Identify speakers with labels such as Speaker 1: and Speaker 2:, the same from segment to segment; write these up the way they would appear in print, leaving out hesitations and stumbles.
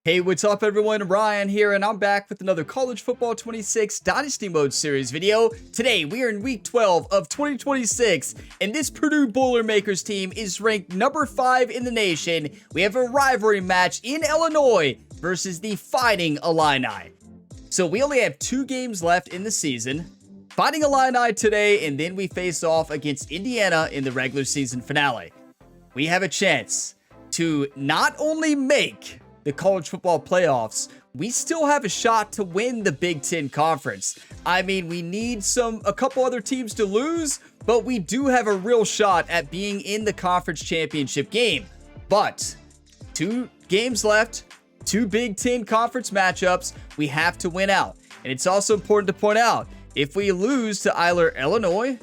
Speaker 1: Hey, what's up everyone? Ryan here, and I'm back with another College Football 26 Dynasty Mode Series video. Today, we are in Week 12 of 2026, and this Purdue Boilermakers team is ranked number 5 in the nation. We have a rivalry match in Illinois versus the Fighting Illini. So we only have 2 games left in the season. Fighting Illini today, and then we face off against Indiana in the regular season finale. We have a chance to not only make the college football playoffs, we still have a shot to win the Big Ten Conference. I mean, we need a couple other teams to lose, but we do have a real shot at being in the conference championship game. But 2 games left, 2 Big Ten Conference matchups, we have to win out. And it's also important to point out, if we lose to either Illinois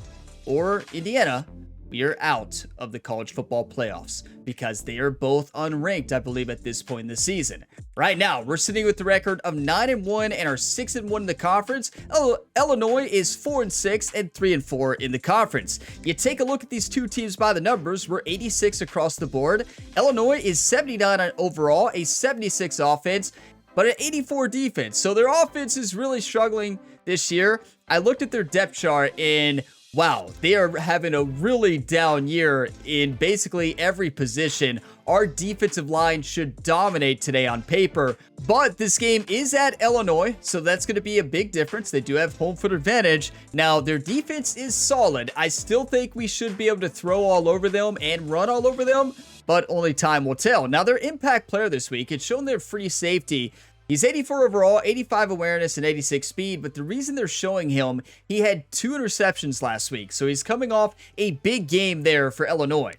Speaker 1: or Indiana, we are out of the college football playoffs because they are both unranked, I believe, at this point in the season. Right now, we're sitting with the record of 9-1 and are 6-1 in the conference. Illinois is 4-6 and 3-4 in the conference. You take a look at these 2 teams by the numbers, we're 86 across the board. Illinois is 79 on overall, a 76 offense, but an 84 defense. So their offense is really struggling this year. I looked at their depth chart and wow, they are having a really down year in basically every position. Our defensive line should dominate today on paper, but this game is at Illinois, so that's going to be a big difference. They do have home field advantage. Now, their defense is solid. I still think we should be able to throw all over them and run all over them, but only time will tell. Now, their impact player this week, it's shown their free safety. He's 84 overall, 85 awareness, and 86 speed, but the reason they're showing him, he had 2 interceptions last week, so he's coming off a big game there for Illinois.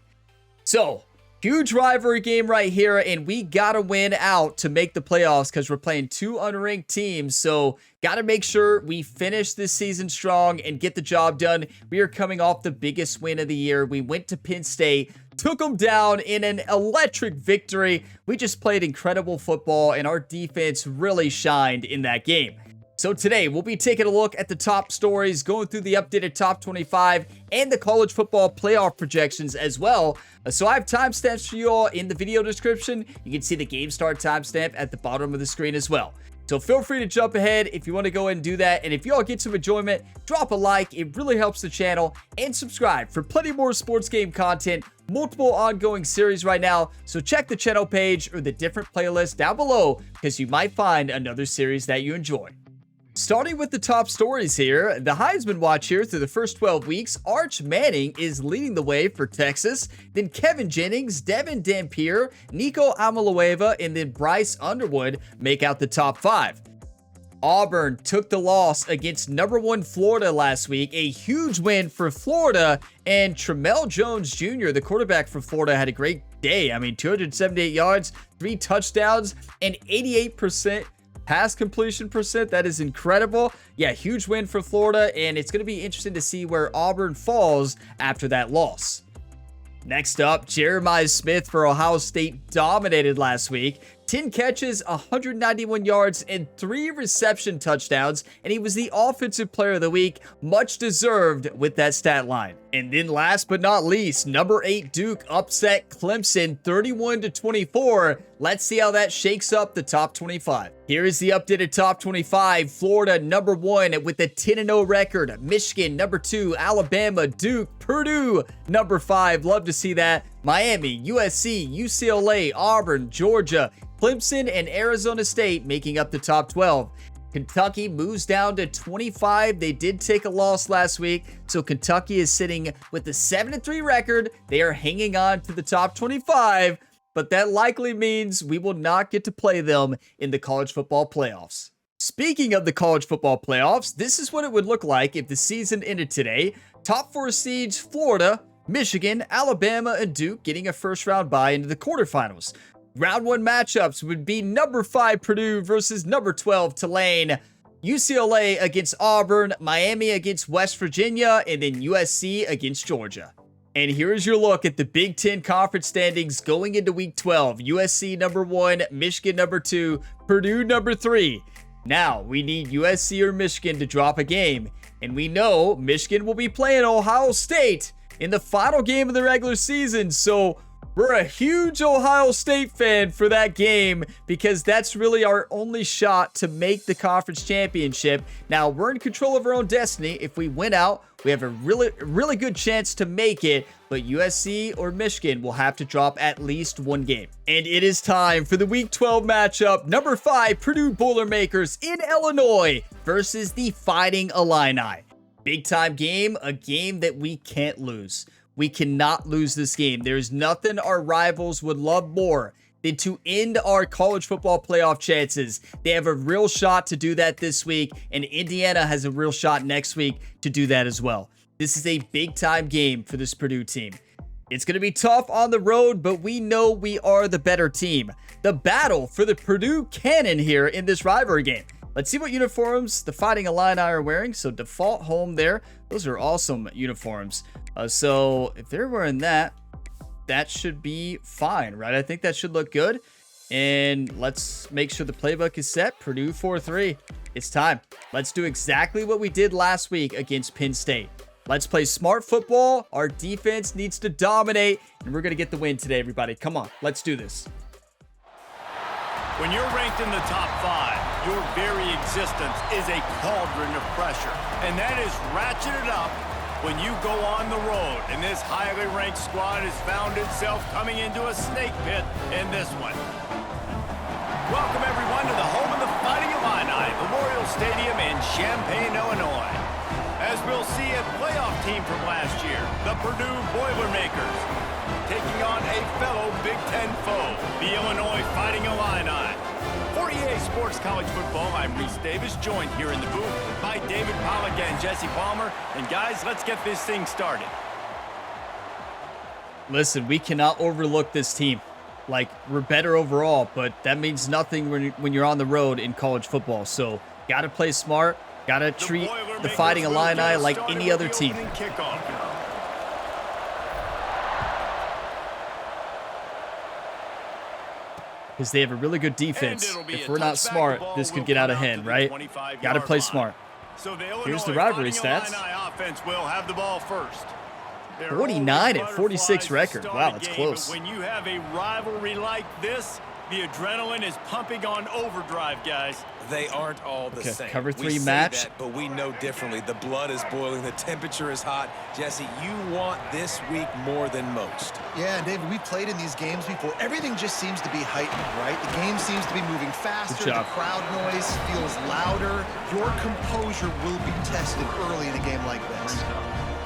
Speaker 1: So, huge rivalry game right here, and we gotta win out to make the playoffs because we're playing 2 unranked teams, so gotta make sure we finish this season strong and get the job done. We are coming off the biggest win of the year. We went to Penn State, took them down in an electric victory. We just played incredible football, and our defense really shined in that game. So today, we'll be taking a look at the top stories, going through the updated top 25, and the college football playoff projections as well. So I have timestamps for you all in the video description. You can see the game start timestamp at the bottom of the screen as well. So feel free to jump ahead if you want to go ahead and do that. And if you all get some enjoyment, drop a like. It really helps the channel. And subscribe for plenty more sports game content, multiple ongoing series right now. So check the channel page or the different playlists down below because you might find another series that you enjoy. Starting with the top stories here, the Heisman Watch here through the first 12 weeks, Arch Manning is leading the way for Texas, then Kevin Jennings, Devin Dampier, Nico Amalueva, and then Bryce Underwood make out the top 5. Auburn took the loss against number 1 Florida last week, a huge win for Florida, and Tramel Jones Jr., the quarterback for Florida, had a great day. I mean, 278 yards, 3 touchdowns, and 88% pass completion percent. That is incredible. Yeah, huge win for Florida, and it's going to be interesting to see where Auburn falls after that loss. Next up, Jeremiah Smith for Ohio State dominated last week. 10 catches, 191 yards, and 3 reception touchdowns, and he was the offensive player of the week, much deserved with that stat line. And then last but not least, number 8 Duke upset Clemson 31-24. Let's see how that shakes up the top 25. Here is the updated top 25. Florida number 1 with a 10-0 record. Michigan number 2, Alabama, Duke, Purdue number 5. Love to see that. Miami, USC, UCLA, Auburn, Georgia, Clemson, and Arizona State making up the top 12. Kentucky moves down to 25. They did take a loss last week, so Kentucky is sitting with a 7-3 record. They are hanging on to the top 25, but that likely means we will not get to play them in the college football playoffs. Speaking of the college football playoffs, this is what it would look like if the season ended today. Top 4 seeds, Florida, Michigan, Alabama, and Duke getting a first-round bye into the quarterfinals. Round 1 matchups would be number 5 Purdue versus number 12 Tulane, UCLA against Auburn, Miami against West Virginia, and then USC against Georgia. And here's your look at the Big Ten Conference standings going into Week 12. USC number 1, Michigan number 2, Purdue number 3. Now, we need USC or Michigan to drop a game, and we know Michigan will be playing Ohio State in the final game of the regular season, so We're a huge Ohio State fan for that game because that's really our only shot to make the conference championship. Now, we're in control of our own destiny. If we win out, we have a really good chance to make it, but USC or Michigan will have to drop at least one game. And it is time for the Week 12 matchup. Number 5, Purdue Boilermakers in Illinois versus the Fighting Illini. Big time game, a game that we can't lose. We cannot lose this game. There's nothing our rivals would love more than to end our college football playoff chances. They have a real shot to do that this week, and Indiana has a real shot next week to do that as well. This is a big time game for this Purdue team. It's going to be tough on the road, but we know we are the better team. The battle for the Purdue cannon here in this rivalry game. Let's see what uniforms the Fighting Illini are wearing. So default home there. Those are awesome uniforms. So if they're wearing that, that should be fine, right? I think that should look good. And let's make sure the playbook is set. Purdue 4-3. It's time. Let's do exactly what we did last week against Penn State. Let's play smart football. Our defense needs to dominate, and we're going to get the win today, everybody. Come on, let's do this.
Speaker 2: When you're ranked in the top 5, your very existence is a cauldron of pressure. And that is ratcheted up when you go on the road. And this highly ranked squad has found itself coming into a snake pit in this one. Welcome, everyone, to the home of the Fighting Illini, Memorial Stadium in Champaign, Illinois. As we'll see, a playoff team from last year, the Purdue Boilermakers, taking on a fellow Big Ten foe, the Illinois Fighting Illini. For EA Sports College Football, I'm Reese Davis, joined here in the booth by David Pollack and Jesse Palmer. And guys, let's get this thing started.
Speaker 1: Listen, we cannot overlook this team. Like, we're better overall, but that means nothing when you're on the road in college football. So, got to play smart. Got to treat the Fighting Illini like any other team. Because they have a really good defense. If we're not smart, this could get out of hand, right? Got to play smart. Here's the rivalry stats. 49 and 46 record. Wow, that's close.
Speaker 2: When you have a rivalry like this, the adrenaline is pumping on overdrive, guys.
Speaker 3: They aren't all the same.
Speaker 1: Cover 3 match.
Speaker 3: That, but we know differently. The blood is boiling. The temperature is hot. Jesse, you want this week more than most.
Speaker 4: Yeah, and David, we played in these games before. Everything just seems to be heightened, right? The game seems to be moving faster. The crowd noise feels louder. Your composure will be tested early in a game like this.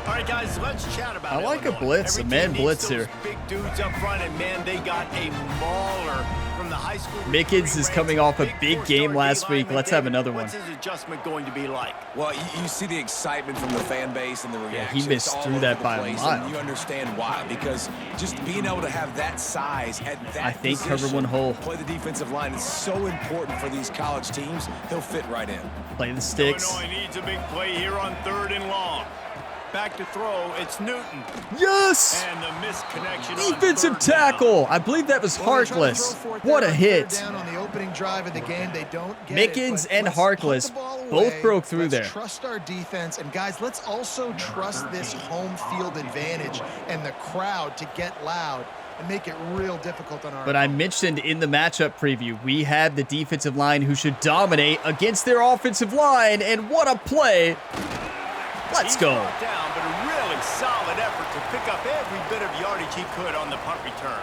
Speaker 2: All right, guys, let's chat about
Speaker 1: I like
Speaker 2: Illinois.
Speaker 1: a blitz, a man blitz here.
Speaker 2: Big dudes up front, and man, they got a mauler from the high school.
Speaker 1: Mickens is coming off a big game last week. Let's have another one.
Speaker 2: What's his adjustment going to be like?
Speaker 3: Well, you see the excitement from the fan base and the reaction.
Speaker 1: Yeah, he missed through that by a mile.
Speaker 3: And you understand why, because just being able to have that size at that
Speaker 1: I think
Speaker 3: position,
Speaker 1: cover one hole.
Speaker 3: play the defensive line is so important for these college teams. He'll fit right in.
Speaker 1: Play the sticks.
Speaker 2: Illinois needs a big play here on 3rd and long. Back to throw, it's Newton.
Speaker 1: Yes!
Speaker 2: And the misconnection.
Speaker 1: Defensive tackle. I believe that was Harkless. What a hit.
Speaker 4: Down on the opening drive of the game, they don't get
Speaker 1: Mickens
Speaker 4: it,
Speaker 1: and Harkless both broke through there.
Speaker 4: Trust our defense, and guys, let's also trust this home field advantage and the crowd to get loud and make it real difficult on our
Speaker 1: But I mentioned in the matchup preview, we have the defensive line who should dominate against their offensive line, and what a play. Let's go.
Speaker 2: Down, but a really solid effort to pick up every bit of yardage he could on the punt return.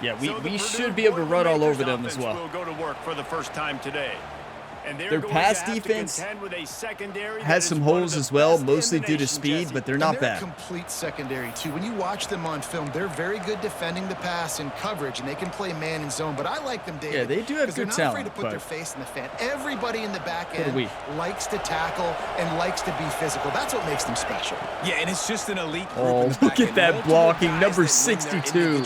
Speaker 1: Yeah, we should be able to run all over them as well.
Speaker 2: Will go to work for the first time today. And
Speaker 1: their pass defense has some holes as well, mostly due to speed, but they're not bad.
Speaker 4: Complete secondary too. When you watch them on film, they're very good defending the pass and coverage, and they can play man and zone. But I like them, David.
Speaker 1: Yeah, they do have good talent.
Speaker 4: They're not afraid to put their face in the fan. Everybody in the back end likes to tackle and likes to be physical. That's what makes them special.
Speaker 3: Yeah, and it's just an elite group.
Speaker 1: Oh, look at that blocking, number 62.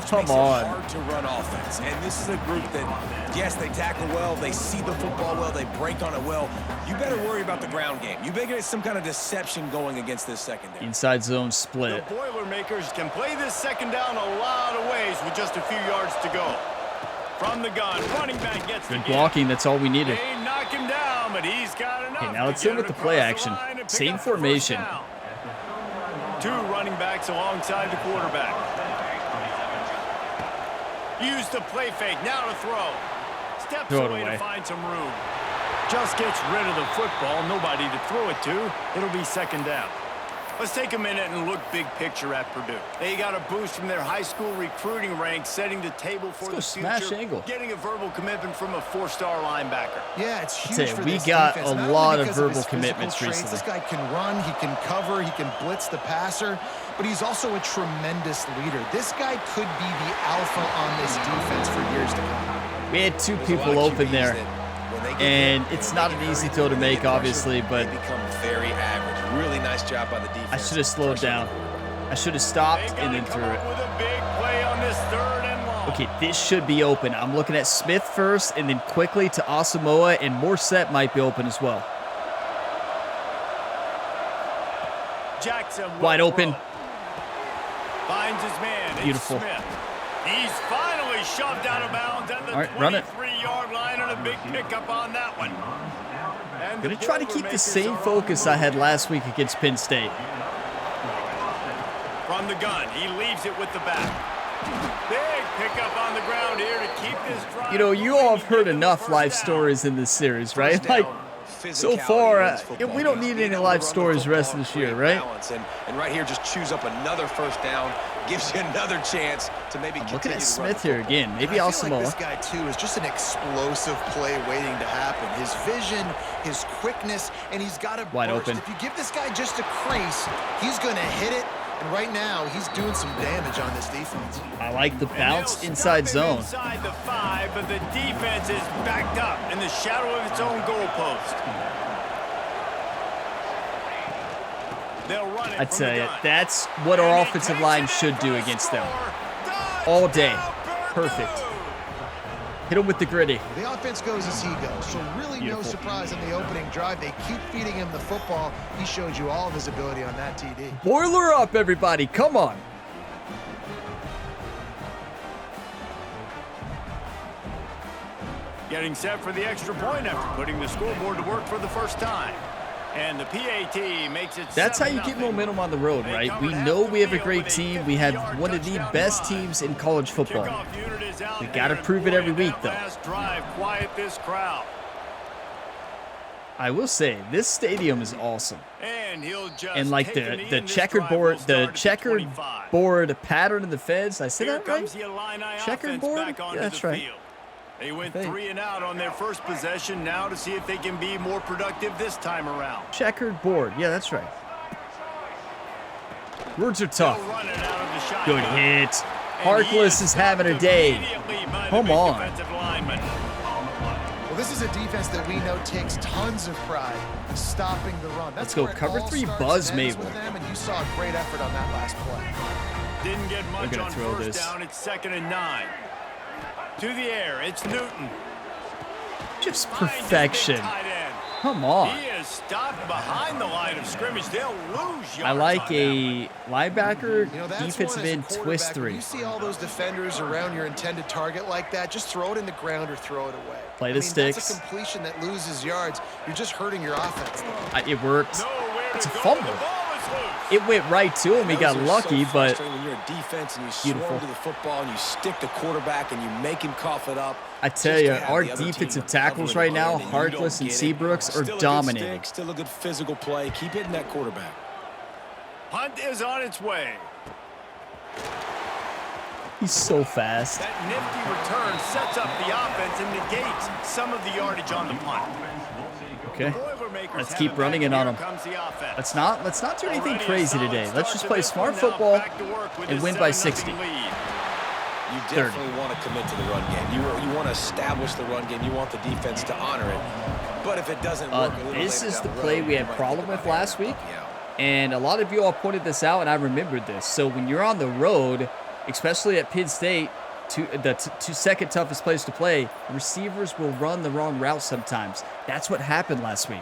Speaker 1: Come on.
Speaker 3: Hard to run offense, and this is a group that, yes, they tackle well, they see the football well, they break on it well. You better worry about the ground game. You better get some kind of deception going against this secondary.
Speaker 1: Inside zone split.
Speaker 2: The Boilermakers can play this second down a lot of ways with just a few yards to go. From the gun, running back gets
Speaker 1: good blocking. That's all we needed.
Speaker 2: They knock him down, but he's got enough.
Speaker 1: Okay, now let's hit with the play action. Same formation.
Speaker 2: 2 running backs alongside the quarterback. Use the play fake. Now to throw. Steps
Speaker 1: Throw it
Speaker 2: away
Speaker 1: away.
Speaker 2: to find some room. Just gets rid of the football. Nobody to throw it to. It'll be second down. Let's take a minute and look big picture at Purdue. They got a boost from their high school recruiting ranks, setting the table for the future.
Speaker 1: Smash angle.
Speaker 2: Getting a verbal commitment from a 4-star linebacker.
Speaker 4: Yeah, it's huge for
Speaker 1: we
Speaker 4: this
Speaker 1: got
Speaker 4: defense.
Speaker 1: a
Speaker 4: Not
Speaker 1: lot
Speaker 4: only
Speaker 1: of
Speaker 4: because
Speaker 1: verbal
Speaker 4: his physical
Speaker 1: commitments
Speaker 4: traits.
Speaker 1: recently.
Speaker 4: This guy can run, he can cover, he can blitz the passer, but he's also a tremendous leader. This guy could be the alpha on this defense for years to come.
Speaker 1: We had two people open there, and it's not an easy throw to make, obviously, but
Speaker 3: they become very average. Really nice job by the defense.
Speaker 1: I should have slowed down. I should have stopped and then threw it.
Speaker 2: With a big play on this 3rd and long.
Speaker 1: Okay, this should be open. I'm looking at Smith first, and then quickly to Asamoah, and Morset might be open as well.
Speaker 2: Jackson
Speaker 1: Wide open.
Speaker 2: Finds his man. It's
Speaker 1: Beautiful.
Speaker 2: Smith. He's finally shoved out of bounds at the
Speaker 1: All right, run it.
Speaker 2: 23-yard line, and a big pickup on that one. And
Speaker 1: Gonna
Speaker 2: the
Speaker 1: try to keep the
Speaker 2: Boilermakers
Speaker 1: same
Speaker 2: are
Speaker 1: focus I had last week against Penn State.
Speaker 2: from the gun. He leaves it with the back. Big pickup on the ground here to keep this drive.
Speaker 1: You know, you all have heard
Speaker 2: going.
Speaker 1: enough life stories in this series, right? Like, so far, we don't need any life stories the rest of this year, right?
Speaker 3: And right here, just choose up another first down, gives you another chance to maybe
Speaker 1: Looking
Speaker 3: continue
Speaker 1: at
Speaker 3: to
Speaker 1: Smith
Speaker 3: run the
Speaker 1: here
Speaker 3: football.
Speaker 1: again. Maybe
Speaker 4: I feel like this
Speaker 1: Asamoah.
Speaker 4: guy, too, is just an explosive play waiting to happen. His vision, his quickness, and he's got a
Speaker 1: Wide
Speaker 4: burst.
Speaker 1: open.
Speaker 4: If you give this guy just a crease, he's going to hit it. And right now, he's doing some damage on this defense.
Speaker 1: I like the
Speaker 2: And
Speaker 1: bounce
Speaker 2: they'll
Speaker 1: inside
Speaker 2: stop him
Speaker 1: zone.
Speaker 2: Inside the 5, but the defense is backed up in the shadow of its own goalpost. They'll run it
Speaker 1: I
Speaker 2: from
Speaker 1: tell
Speaker 2: the
Speaker 1: you,
Speaker 2: gun.
Speaker 1: that's what our
Speaker 2: And he
Speaker 1: offensive
Speaker 2: takes
Speaker 1: line
Speaker 2: it
Speaker 1: should
Speaker 2: in
Speaker 1: do
Speaker 2: for a
Speaker 1: against them.
Speaker 2: score.
Speaker 1: All day.
Speaker 2: Touchdown, Purdue.
Speaker 1: Perfect. Hit him with the gritty.
Speaker 4: The offense goes as he goes, so really
Speaker 1: Beautiful.
Speaker 4: no surprise in the opening drive. They keep feeding him the football. He showed you all of his ability on that TD.
Speaker 1: Boiler up, everybody. Come on.
Speaker 2: Getting set for the extra point after putting the scoreboard to work for the first time. And the PAT makes it
Speaker 1: That's how you
Speaker 2: 7-0.
Speaker 1: get momentum on the road, right? We know we have a great team. We have one of the best teams in college football.
Speaker 2: Kickoff unit is out
Speaker 1: We
Speaker 2: there,
Speaker 1: gotta
Speaker 2: and
Speaker 1: prove it
Speaker 2: boy,
Speaker 1: every week,
Speaker 2: that
Speaker 1: though.
Speaker 2: last drive quiet this crowd.
Speaker 1: I will say, this stadium is awesome.
Speaker 2: And he'll just
Speaker 1: And like
Speaker 2: take a knee,
Speaker 1: the
Speaker 2: and this drive will
Speaker 1: checkerboard,
Speaker 2: start
Speaker 1: the
Speaker 2: at 25.
Speaker 1: checkerboard pattern in the fence. I said
Speaker 2: Here
Speaker 1: that right?
Speaker 2: comes the Illini offense
Speaker 1: Checkerboard?
Speaker 2: back onto
Speaker 1: Yeah, that's
Speaker 2: the
Speaker 1: right.
Speaker 2: field. They went
Speaker 1: think.
Speaker 2: 3 and out on their first possession now to see if they can be more productive this time around.
Speaker 1: Checkered board. Yeah, that's right. Words are
Speaker 2: They'll
Speaker 1: tough.
Speaker 2: run it out of the shotgun.
Speaker 1: Good hit.
Speaker 2: And he
Speaker 1: Harkless is having a day.
Speaker 2: immediately by the
Speaker 1: Come
Speaker 2: big
Speaker 1: on.
Speaker 2: defensive lineman.
Speaker 4: Well, this is a defense that we know takes tons of pride stopping the run. That's
Speaker 1: Let's go.
Speaker 4: where it
Speaker 1: Cover
Speaker 4: all
Speaker 1: 3
Speaker 4: starts
Speaker 1: Buzz
Speaker 4: and ends
Speaker 1: Mabel.
Speaker 4: with them, and you saw a great effort on that last play.
Speaker 2: Didn't get much
Speaker 1: gonna
Speaker 2: on
Speaker 1: throw
Speaker 2: first
Speaker 1: this.
Speaker 2: down. It's 2nd and 9. To the air. It's Newton.
Speaker 1: Just
Speaker 2: Finds his big
Speaker 1: perfection.
Speaker 2: tight end.
Speaker 1: Come on.
Speaker 2: He is stopped behind the line of scrimmage. They'll lose yards
Speaker 1: I like
Speaker 2: on
Speaker 1: a linebacker,
Speaker 4: You know, that's
Speaker 1: defensive
Speaker 4: one as a
Speaker 1: end, twist
Speaker 4: quarterback,
Speaker 1: 3.
Speaker 4: When you see all those defenders around your intended target like that, just throw it in the ground or throw it away.
Speaker 1: Play the
Speaker 4: That's
Speaker 1: sticks.
Speaker 4: a completion that loses yards. You're just hurting your offense.
Speaker 1: It worked.
Speaker 2: that. Nowhere
Speaker 1: It's a
Speaker 2: to go.
Speaker 1: fumble.
Speaker 2: The ball is loose.
Speaker 1: It went right to him. He got
Speaker 3: Those are
Speaker 1: lucky,
Speaker 3: so
Speaker 1: but
Speaker 3: frustrating when you're a defense and you
Speaker 1: Beautiful.
Speaker 3: swarm to the football and you stick the quarterback and you make him cough it up.
Speaker 1: I tell
Speaker 3: Just
Speaker 1: you,
Speaker 3: to have
Speaker 1: our
Speaker 3: the other team
Speaker 1: defensive
Speaker 3: recover
Speaker 1: tackles
Speaker 3: and
Speaker 1: right now,
Speaker 3: run and you don't
Speaker 1: Harkless and
Speaker 3: get it.
Speaker 1: Seabrooks, are
Speaker 3: Still a good
Speaker 1: dominating.
Speaker 3: stick, still a good physical play. Keep hitting that quarterback.
Speaker 2: Punt is on its way.
Speaker 1: He's so fast.
Speaker 2: That nifty return sets up the offense and negates some of the yardage on the punt.
Speaker 1: Okay.
Speaker 2: Boilermakers
Speaker 1: Let's
Speaker 2: have
Speaker 1: keep
Speaker 2: it
Speaker 1: running
Speaker 2: back,
Speaker 1: it on
Speaker 2: and
Speaker 1: them.
Speaker 2: here comes the offense.
Speaker 1: Let's not do anything
Speaker 2: Already a
Speaker 1: crazy
Speaker 2: solid
Speaker 1: today.
Speaker 2: start
Speaker 1: Let's just
Speaker 2: to
Speaker 1: play
Speaker 2: this
Speaker 1: smart
Speaker 2: one. Now
Speaker 1: football
Speaker 2: back to work with
Speaker 1: and
Speaker 2: a
Speaker 1: win by
Speaker 2: 7-0
Speaker 1: 60.
Speaker 2: lead.
Speaker 3: You
Speaker 1: 30.
Speaker 3: definitely want to commit to the run game. You want to establish the run game. You want the defense to honor it. But if it doesn't work, a little
Speaker 1: This
Speaker 3: later
Speaker 1: is
Speaker 3: down
Speaker 1: the
Speaker 3: road,
Speaker 1: play we
Speaker 3: you
Speaker 1: had
Speaker 3: might
Speaker 1: problem
Speaker 3: think
Speaker 1: with
Speaker 3: about
Speaker 1: last week.
Speaker 3: helping out.
Speaker 1: And a lot of you all pointed this out, and I remembered this. So when you're on the road, especially at Penn State, the second toughest place to play, receivers will run the wrong route sometimes. That's what happened last week.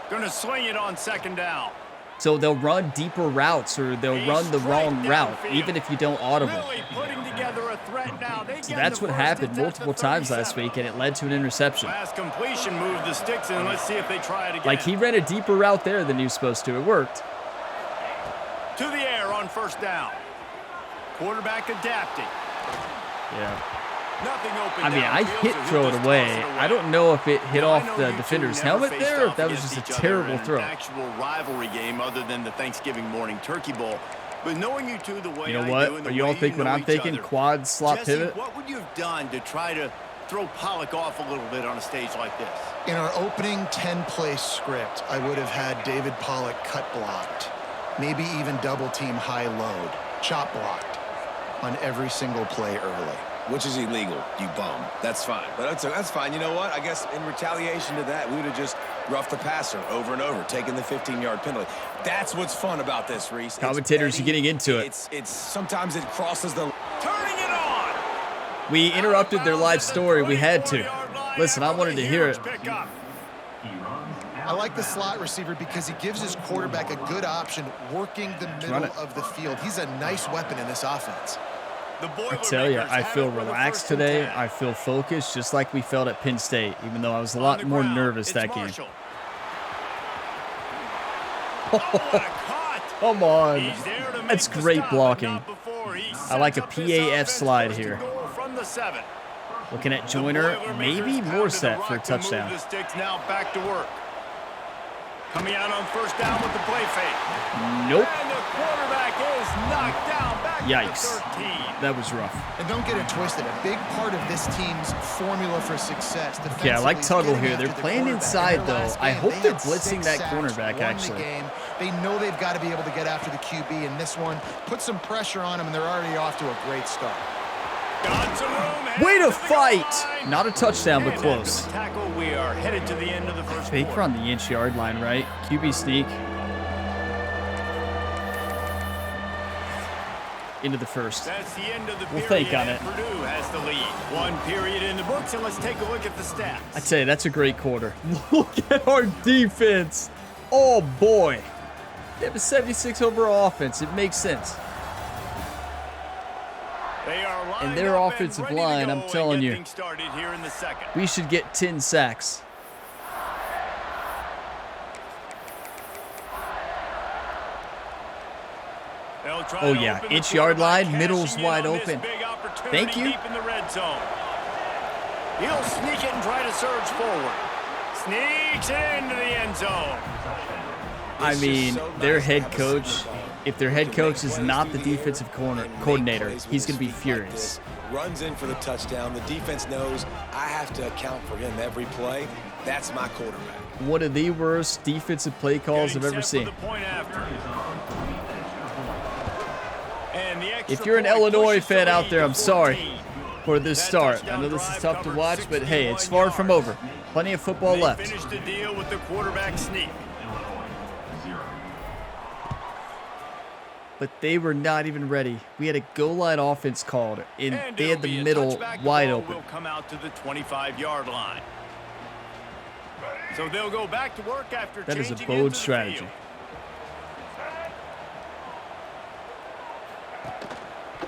Speaker 2: Gonna swing it on 2nd down.
Speaker 1: So they'll run deeper routes, or they'll run the wrong route, even if you don't audible.
Speaker 2: Really putting together a threat now. They
Speaker 1: So
Speaker 2: get
Speaker 1: that's
Speaker 2: the
Speaker 1: what
Speaker 2: first.
Speaker 1: happened
Speaker 2: It's at
Speaker 1: multiple
Speaker 2: the
Speaker 1: times last
Speaker 2: 37.
Speaker 1: week, and it led to an interception.
Speaker 2: Last completion moved the sticks in. Let's see if they try it again.
Speaker 1: Like, he ran a deeper route there than he was supposed to. It worked.
Speaker 2: To the air on 1st down. Quarterback adapting.
Speaker 1: Yeah. I mean, I hit throw it away. I don't know if it hit off the defender's helmet there or if that was just a terrible throw.
Speaker 2: Actual rivalry game other than the Thanksgiving morning turkey bowl. But knowing you two the way
Speaker 1: you know what? Are you all thinking what I'm thinking? Quad slot pivot?
Speaker 2: What would you have done to try to throw Pollock off a little bit on a stage like this?
Speaker 4: In our opening 10-play script, I would have had David Pollock cut blocked, maybe even double team high load, chop blocked on every single play early.
Speaker 3: Which is illegal, you bum. That's fine. But that's fine. You know what? I guess in retaliation to that, we would have just roughed the passer over and over, taking the 15-yard penalty. That's what's fun about this, Reese.
Speaker 1: Commentators are getting into it.
Speaker 3: It's sometimes it crosses the...
Speaker 2: Turning it on!
Speaker 1: We interrupted their live story. We had to. Listen, I wanted to hear it.
Speaker 4: I like the slot receiver because he gives his quarterback a good option working the middle of the field. He's a nice weapon in this offense.
Speaker 1: I tell you, I feel relaxed today. I feel focused, just like we felt at Penn State, even though I was a lot more nervous that game. Come on. That's great blocking. I like a PAF slide here. Looking at Joyner, maybe more set for a touchdown.
Speaker 2: Coming out on first down with the play fake.
Speaker 1: Nope.
Speaker 2: And the quarterback is knocked down back
Speaker 1: Yikes.
Speaker 2: to 13.
Speaker 1: That was rough.
Speaker 4: And don't get it twisted. A big part of this team's formula for success.
Speaker 1: Yeah, I like Tuttle here. They're playing inside, though. I hope they're blitzing that cornerback, actually.
Speaker 4: They know they've got to be able to get after the QB in this one. Put some pressure on them, and they're already off to a great start.
Speaker 1: Way to fight! Not a touchdown, but close.
Speaker 2: We are headed to the end of the first
Speaker 1: Fake
Speaker 2: quarter.
Speaker 1: on the inch-yard line, right? QB sneak. Into the first.
Speaker 2: That's the end of the
Speaker 1: We'll
Speaker 2: period,
Speaker 1: fake on it.
Speaker 2: Purdue has the lead. One period in the books, and let's take a look at the stats.
Speaker 1: I tell you, that's a great quarter. Look at our defense. Oh, boy. They have a 76 overall offense. It makes sense.
Speaker 2: They are lined
Speaker 1: And their
Speaker 2: up
Speaker 1: offensive
Speaker 2: and ready to
Speaker 1: line,
Speaker 2: go
Speaker 1: I'm
Speaker 2: and
Speaker 1: telling
Speaker 2: get
Speaker 1: you.
Speaker 2: things started here in the second.
Speaker 1: We should get 10 sacks.
Speaker 2: They'll try
Speaker 1: Oh,
Speaker 2: to
Speaker 1: yeah.
Speaker 2: open the
Speaker 1: Inch-yard
Speaker 2: quarterback,
Speaker 1: line, middle's
Speaker 2: cashing in
Speaker 1: wide
Speaker 2: on this
Speaker 1: open.
Speaker 2: big opportunity
Speaker 1: Thank you.
Speaker 2: Deep in the red zone. He'll sneak it and try to surge forward. Sneaks it into the end zone.
Speaker 1: I mean, their head coach, if their head coach is not the defensive coordinator, he's going to be furious.
Speaker 3: Runs in for the touchdown. The defense knows I have to account for him every play. That's my quarterback.
Speaker 1: One of the worst defensive play calls I've ever seen. If you're an Illinois fan out there, I'm sorry for this start. I know this is tough to watch, but hey, it's far from over. Plenty of football left.
Speaker 2: Finish the deal with the quarterback sneak.
Speaker 1: But they were not even ready. We had a goal line offense called, and they had the middle wide open.
Speaker 2: Will come out to the 25-yard line. So they'll go back to work after
Speaker 1: That is a
Speaker 2: changing
Speaker 1: bold
Speaker 2: into the
Speaker 1: strategy.
Speaker 2: field.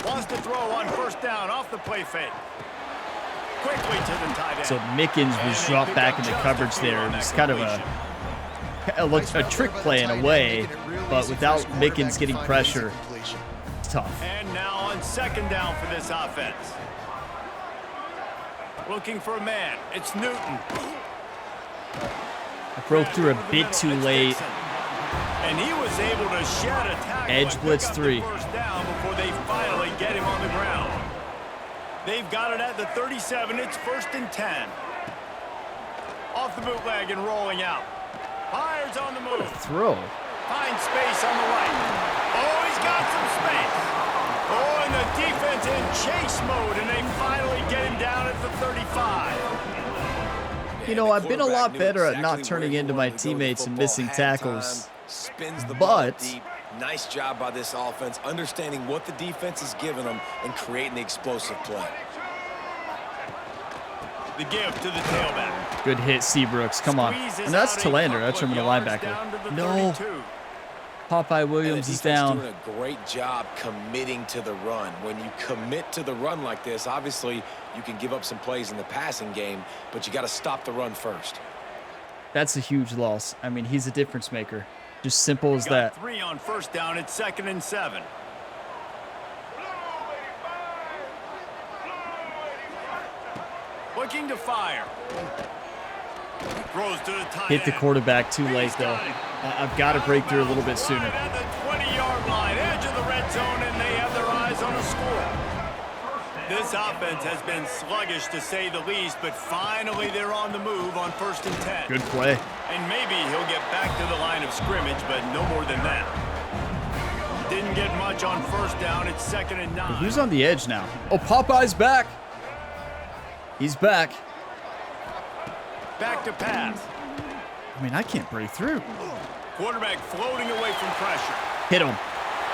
Speaker 2: Wants to throw on first down off the play fake. Quickly to the tight end.
Speaker 1: So Mickens was dropped back in the coverage there. It was kind of a trick play in a way, but without Mickens getting pressure, it's tough.
Speaker 2: And now on second down for this offense. Looking for a man. It's Newton.
Speaker 1: I broke through a bit too late.
Speaker 2: And he was able to shed a tackle.
Speaker 1: Edge blitz 3.
Speaker 2: First down before they finally get him on the ground. They've got it at the 37. It's 1st and 10. Off the bootleg and rolling out. Fires on the move.
Speaker 1: Throw.
Speaker 2: Finds space on the right. Oh, he's got some space. Oh, and the defense in chase mode, and they finally get him down at the 35.
Speaker 1: You know, I've been a lot better at not turning into my teammates and missing tackles. But
Speaker 3: nice job by this offense, understanding what the defense is giving them and creating the explosive play.
Speaker 2: The give to the tailback.
Speaker 1: Good hit, Seabrooks. Come on. And that's Talander. That's from the linebacker. No. Popeye Williams is down.
Speaker 3: Doing a great job committing to the run. When you commit to the run like this, obviously you can give up some plays in the passing game, but you got to stop the run first.
Speaker 1: That's a huge loss. I mean, he's a difference maker. Just simple as that.
Speaker 2: 3 on first down. It's 2nd and 7. looking to fire. Throws to the tight
Speaker 1: Hit the
Speaker 2: end.
Speaker 1: quarterback too late, though. I've got to break through a little bit sooner.
Speaker 2: Right at the 20-yard line, edge of the red zone, and they have their eyes on a score. This offense has been sluggish, to say the least, but finally they're on the move on 1st and 10.
Speaker 1: Good play.
Speaker 2: And maybe he'll get back to the line of scrimmage, but no more than that. Didn't get much on 1st down. It's 2nd and 9.
Speaker 1: Who's on the edge now? Oh, Popeye's back. He's back.
Speaker 2: Back to pass.
Speaker 1: I mean, I can't break through.
Speaker 2: Quarterback floating away from pressure.
Speaker 1: Hit him.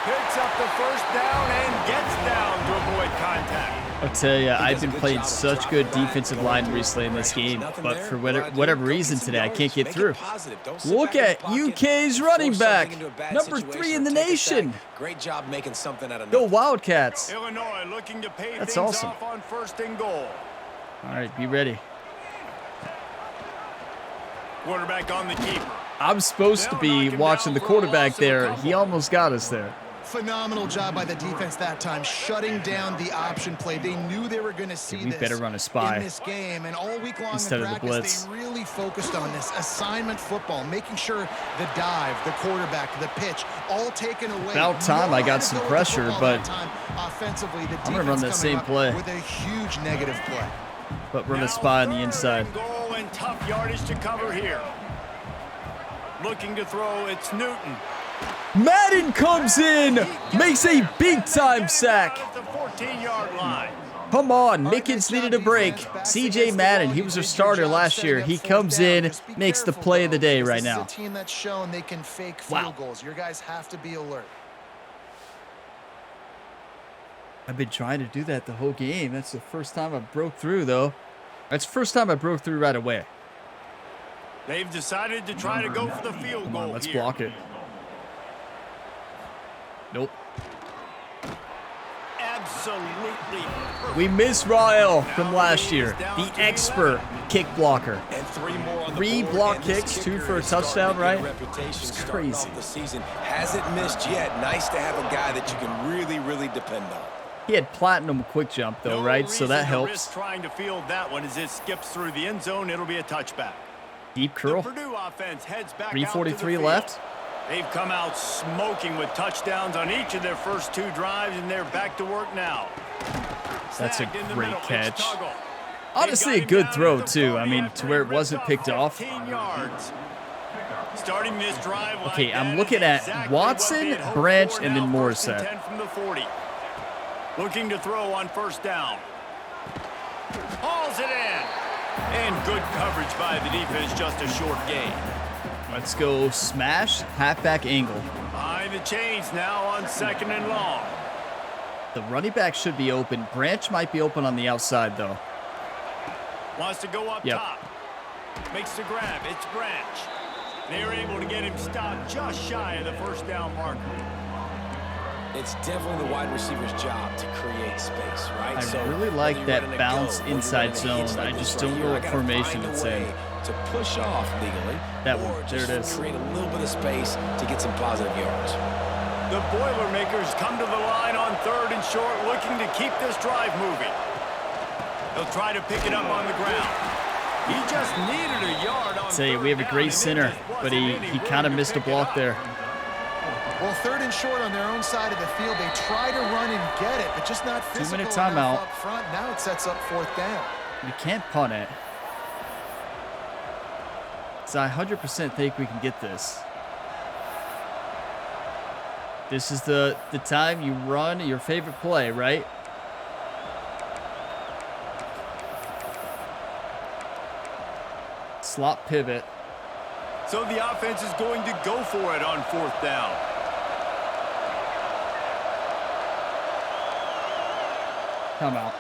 Speaker 2: Picks up the 1st down and gets down to avoid contact.
Speaker 1: I'll tell you, I've been playing such good defensive line recently in this game, but for whatever reason today, I can't get through. Look at UK's running back, number 3 in the nation.
Speaker 3: Great job making something out of
Speaker 1: Go Wildcats.
Speaker 2: Illinois looking to pay
Speaker 1: That's
Speaker 2: things
Speaker 1: awesome.
Speaker 2: off on 1st and goal.
Speaker 1: All right, be ready.
Speaker 2: Quarterback on the keeper.
Speaker 1: I'm supposed to be watching the quarterback there. He almost got us there.
Speaker 4: Phenomenal job by the defense that time, shutting down the option play. They knew they were going to see
Speaker 1: We better run a spy
Speaker 4: in this game, and all week long
Speaker 1: instead
Speaker 4: in
Speaker 1: of the
Speaker 4: practice,
Speaker 1: blitz.
Speaker 4: they really focused on this assignment football, making sure the dive, the quarterback, the pitch, all taken away.
Speaker 1: About time I got some pressure, but
Speaker 4: offensively, the
Speaker 1: I'm gonna run that same play
Speaker 4: with a huge negative play.
Speaker 1: but run a spy on the inside.
Speaker 2: 3rd and goal and tough yardage to cover here. Looking to throw, it's Newton.
Speaker 1: Madden comes in, makes a big-time sack.
Speaker 2: At the 14-yard line.
Speaker 1: Come on, Mickens needed a break. CJ Madden, he was a starter last year. He comes in, makes the play of the day right now.
Speaker 4: This is a team that's shown they can fake field goals. Your guys have to be alert.
Speaker 1: I've been trying to do that the whole game. That's the first time I broke through, though. That's the first time I broke through right away.
Speaker 2: They've decided to try to go for the field
Speaker 1: Come
Speaker 2: goal
Speaker 1: on, let's
Speaker 2: here.
Speaker 1: block it. Nope.
Speaker 2: Absolutely perfect.
Speaker 1: We miss Rael from last year, the expert kick blocker.
Speaker 3: And 3 more on the
Speaker 1: 3
Speaker 3: board,
Speaker 1: block
Speaker 3: and this
Speaker 1: kicks, 2
Speaker 3: kicker
Speaker 1: for a
Speaker 3: is starting
Speaker 1: touchdown,
Speaker 3: to get a
Speaker 1: right?
Speaker 3: reputation
Speaker 1: It's
Speaker 3: starting
Speaker 1: crazy.
Speaker 3: off the season. Hasn't missed yet. Nice to have a guy that you can really depend on.
Speaker 1: He had platinum quick jump, though,
Speaker 2: No
Speaker 1: right? So that
Speaker 2: reason to
Speaker 1: helps.
Speaker 2: risk trying to field that one as it skips through the end zone. It'll be a touchback.
Speaker 1: Deep
Speaker 2: The
Speaker 1: curl.
Speaker 2: Purdue offense heads back
Speaker 1: 3:43
Speaker 2: out to the field.
Speaker 1: left.
Speaker 2: They've come out smoking with touchdowns on each of their first 2 drives, and they're back to work now.
Speaker 1: That's a
Speaker 2: Snagged in the
Speaker 1: great
Speaker 2: middle. It's
Speaker 1: catch.
Speaker 2: Tuggle.
Speaker 1: Honestly,
Speaker 2: They
Speaker 1: a
Speaker 2: got him
Speaker 1: good
Speaker 2: down
Speaker 1: throw,
Speaker 2: at the
Speaker 1: too.
Speaker 2: 40
Speaker 1: I mean,
Speaker 2: after
Speaker 1: to where it
Speaker 2: ripped
Speaker 1: wasn't
Speaker 2: off
Speaker 1: picked off.
Speaker 2: 15 yards. Starting this drive like
Speaker 1: Okay, I'm
Speaker 2: that
Speaker 1: looking
Speaker 2: is
Speaker 1: at
Speaker 2: exactly what
Speaker 1: Watson,
Speaker 2: they had hoped
Speaker 1: Branch,
Speaker 2: for
Speaker 1: and then
Speaker 2: now, 1st and
Speaker 1: Morissette.
Speaker 2: 10 from the 40. Looking to throw on 1st down. Hauls it in. And good coverage by the defense, just a short gain.
Speaker 1: Let's go smash, halfback angle.
Speaker 2: Behind the chains now on 2nd and long.
Speaker 1: The running back should be open. Branch might be open on the outside, though.
Speaker 2: Wants to go up
Speaker 1: Yep.
Speaker 2: top. Makes the grab. It's Branch. They're able to get him stopped just shy of the 1st down marker.
Speaker 3: It's definitely the wide receiver's job to create space, right?
Speaker 1: I really like
Speaker 3: whether you're
Speaker 1: that
Speaker 3: running a
Speaker 1: bounce
Speaker 3: go or you're
Speaker 1: inside
Speaker 3: running a hitch
Speaker 1: zone.
Speaker 3: like
Speaker 1: I
Speaker 3: this
Speaker 1: just
Speaker 3: right
Speaker 1: don't
Speaker 3: here,
Speaker 1: know
Speaker 3: I
Speaker 1: what
Speaker 3: gotta
Speaker 1: formation
Speaker 3: find a
Speaker 1: it's in.
Speaker 3: way to push off legally.
Speaker 1: That one.
Speaker 3: or
Speaker 1: There it
Speaker 3: just
Speaker 1: is.
Speaker 3: create a little bit of space to get some positive yards.
Speaker 2: The Boilermakers come to the line on 3rd and short, looking to keep this drive moving. They'll try to pick it up on the ground. He just needed a yard on
Speaker 1: Say we have a
Speaker 2: 3rd
Speaker 1: great
Speaker 2: down,
Speaker 1: center,
Speaker 2: and it just
Speaker 1: but
Speaker 2: wasn't
Speaker 1: he
Speaker 2: any
Speaker 1: kind of
Speaker 2: room to
Speaker 1: missed a
Speaker 2: pick it
Speaker 1: block
Speaker 2: up.
Speaker 1: there.
Speaker 4: Well, 3rd and short on their own side of the field. They try to run and get it, but just not physical
Speaker 1: 2-minute
Speaker 4: enough
Speaker 1: timeout.
Speaker 4: up front. Now it sets up 4th down.
Speaker 1: We can't punt it. So I 100% think we can get this. This is the time you run your favorite play, right? Slot pivot.
Speaker 2: So the offense is going to go for it on 4th down.
Speaker 1: Come out.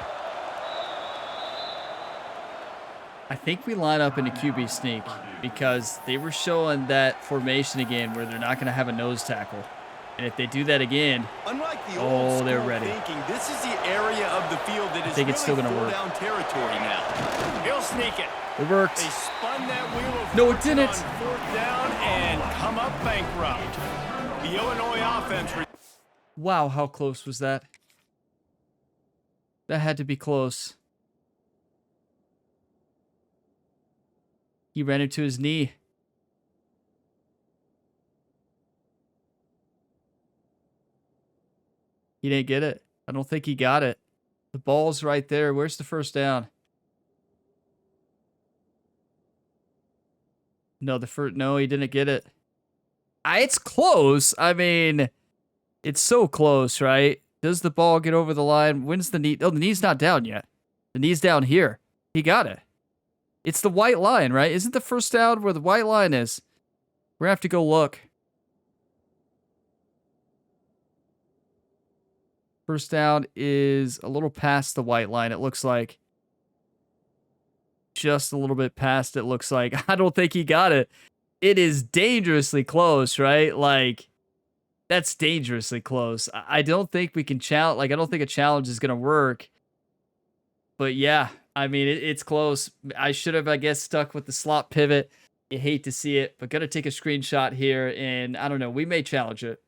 Speaker 1: I think we line up in a QB sneak because they were showing that formation again where they're not going to have a nose tackle. And if they do that again,
Speaker 2: Unlike the
Speaker 1: Oh,
Speaker 2: old
Speaker 1: they're
Speaker 2: school
Speaker 1: ready.
Speaker 2: thinking, this is the area of the field that is
Speaker 1: think it's still
Speaker 2: really
Speaker 1: gonna work.
Speaker 2: full-down territory now. He'll sneak it.
Speaker 1: it worked.
Speaker 2: They spun that wheel of
Speaker 1: No, it
Speaker 2: fortune
Speaker 1: didn't.
Speaker 2: on 4th down and come up bankrupt. The Illinois offense.
Speaker 1: Wow, how close was that? That had to be close. He ran into his knee. He didn't get it. I don't think he got it. The ball's right there. Where's the first down? No, no, he didn't get it. It's close. I mean, it's so close, right? Does the ball get over the line? When's the knee? Oh, the knee's not down yet. The knee's down here. He got it. It's the white line, right? Isn't the first down where the white line is? We're going to have to go look. First down is a little past the white line, it looks like. Just a little bit past, it looks like. I don't think he got it. It is dangerously close, right? Like, that's dangerously close. I don't think we can challenge. Like, I don't think a challenge is going to work. But yeah, I mean, it's close. I should have, I guess, stuck with the slot pivot. You hate to see it, but going to take a screenshot here. And I don't know, we may challenge it.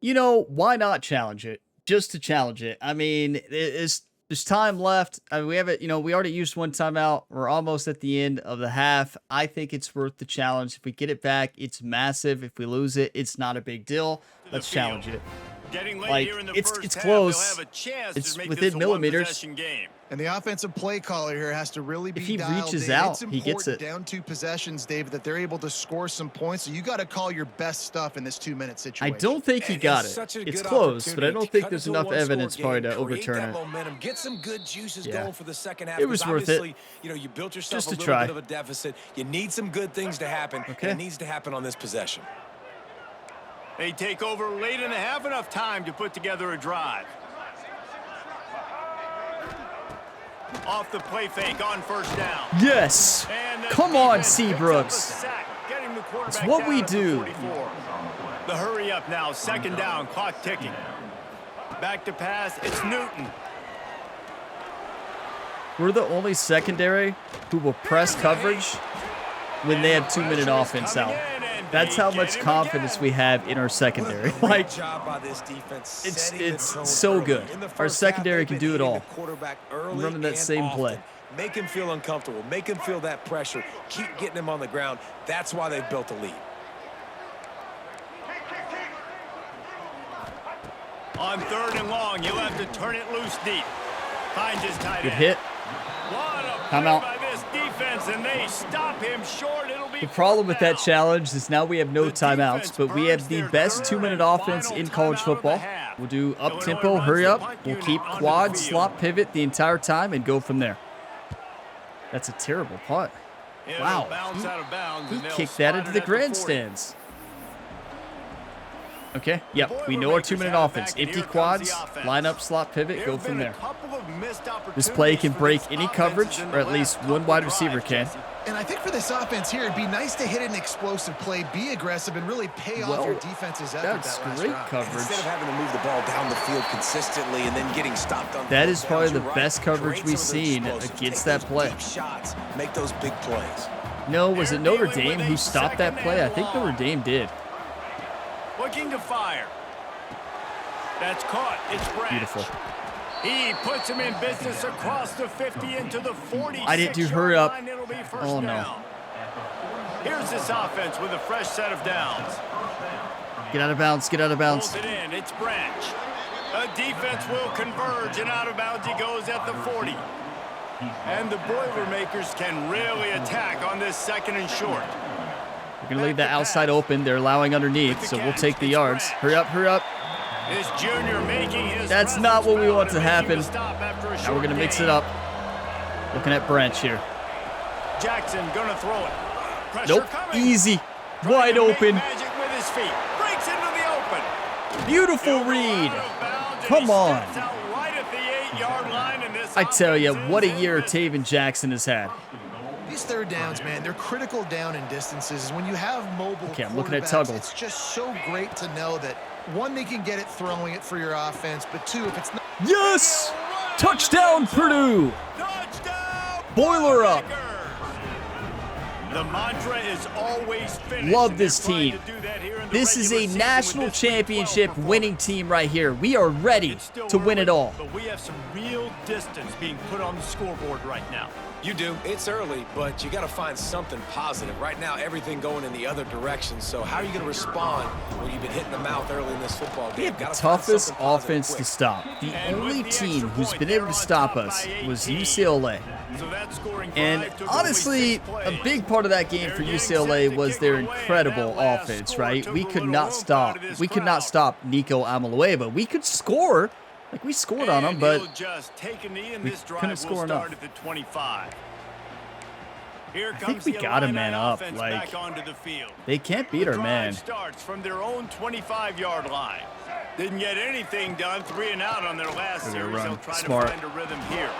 Speaker 1: You know, why not challenge it? Just to challenge it. I mean, there's time left. I mean, we have it. You know, we already used one timeout. We're almost at the end of the half. I think it's worth the challenge. If we get it back, it's massive. If we lose it, it's not a big deal. Let's challenge it. Like, it's close. It's within millimeters.
Speaker 4: And the offensive play caller here has to really be
Speaker 1: if he
Speaker 4: dialed
Speaker 1: reaches
Speaker 4: in.
Speaker 1: out,
Speaker 4: it's
Speaker 1: he gets it.
Speaker 4: Down 2 possessions, David, that they're able to score some points. So you got to call your best stuff in this 2-minute situation.
Speaker 1: I don't think he got it. It's close, but I don't think there's enough evidence probably to overturn it.
Speaker 3: Get some good juices
Speaker 1: Yeah.
Speaker 3: going for the second half.
Speaker 1: It was worth it.
Speaker 3: You know, you built yourself
Speaker 1: Just
Speaker 3: a
Speaker 1: to
Speaker 3: little
Speaker 1: try.
Speaker 3: bit of a deficit. You need some good things to happen.
Speaker 1: Okay.
Speaker 3: And it needs to happen on this possession.
Speaker 2: They take over late and have enough time to put together a drive. Off the play fake on first down.
Speaker 1: Yes. Come on, Seabrooks.
Speaker 2: It's
Speaker 1: what we do.
Speaker 2: The hurry up now, second down, clock ticking. Back to pass, it's Newton.
Speaker 1: We're the only secondary who will press coverage when they have 2-minute offense out. That's how much confidence we have in our secondary. Like, it's so good. Our secondary can do it all. I'm running that same play.
Speaker 3: Make him feel uncomfortable. Make him feel that pressure. Keep getting him on the ground. That's why they've built a lead.
Speaker 2: On 3rd and long, you'll have to turn it loose deep. Finds his tight end.
Speaker 1: Good hit.
Speaker 2: Come out. By this defense, and they stop him short. It'll be
Speaker 1: the problem with that challenge is now we have no timeouts, but we have the best 2-minute offense in college football. We'll do up-tempo, hurry up. We'll keep quad, slot, pivot the entire time and go from there. That's a terrible punt. Wow. He kicked that into the grandstands. Okay, yep, we know our 2-minute offense. Empty quads, line up, slot, pivot, go from there. This play can break any coverage, or at least one wide receiver can.
Speaker 4: And I think for this offense here, it'd be nice to hit an explosive play, be aggressive, and really pay off your defense's effort.
Speaker 1: That's great coverage.
Speaker 3: Instead of having to move the ball down the field consistently and then getting stopped on
Speaker 1: that is probably the best coverage we've seen against that play.
Speaker 3: Shots, make those big plays.
Speaker 1: No, was it Notre Dame who stopped that play? I think Notre Dame did.
Speaker 2: Looking to fire. That's caught. It's Branch.
Speaker 1: Beautiful.
Speaker 2: He puts him in business across the 50 into the 40.
Speaker 1: I didn't do hurry up. Oh, no.
Speaker 2: Here's this offense with a fresh set of downs.
Speaker 1: Get out of bounds. Get out of bounds.
Speaker 2: Pulls it in. It's Branch. The defense will converge, and out of bounds he goes at the 40. And the Boilermakers can really attack on this 2nd and short.
Speaker 1: We're going to leave that outside open. They're allowing underneath, so we'll take the yards. Hurry up, hurry up.
Speaker 2: This junior making his
Speaker 1: That's not what we want to happen. Now we're going to mix it up. Looking at Branch here.
Speaker 2: Jackson going to throw it. Pressure
Speaker 1: Nope,
Speaker 2: coming.
Speaker 1: easy. Wide open.
Speaker 2: Magic with his feet. Breaks into the open.
Speaker 1: Beautiful read. Come on. I tell you, what a year Taven Jackson has had.
Speaker 4: These 3rd downs, man, they're critical down in distances. When you have mobile
Speaker 1: Okay, I'm looking at
Speaker 4: quarterbacks,
Speaker 1: Tuggle.
Speaker 4: it's just so great to know that, one, they can get it throwing it for your offense, but 2, if it's not...
Speaker 1: Yes! Touchdown, Purdue! Boiler up!
Speaker 2: The mantra is always finish.
Speaker 1: Love this team. This is a national championship winning team right here. We are ready to win it all.
Speaker 2: But we have some real distance being put on the scoreboard right now.
Speaker 3: You do. It's early, but you got to find something positive. Right now, everything going in the other direction. So how are you going to respond when you've been hitting the mouth early in this football game?
Speaker 1: We have the toughest offense to stop. The only team who's been able to stop us was UCLA. And honestly, a big part of that game for UCLA was their incredible offense, right? We could not stop Nico Amalueva. We could score. Like, we scored on them, but we couldn't score enough. I think we got to man up. Like, they can't beat our man.
Speaker 2: Starts from their own 25-yard line. Didn't get anything done. 3 and out on their last series. They'll try to find a rhythm here.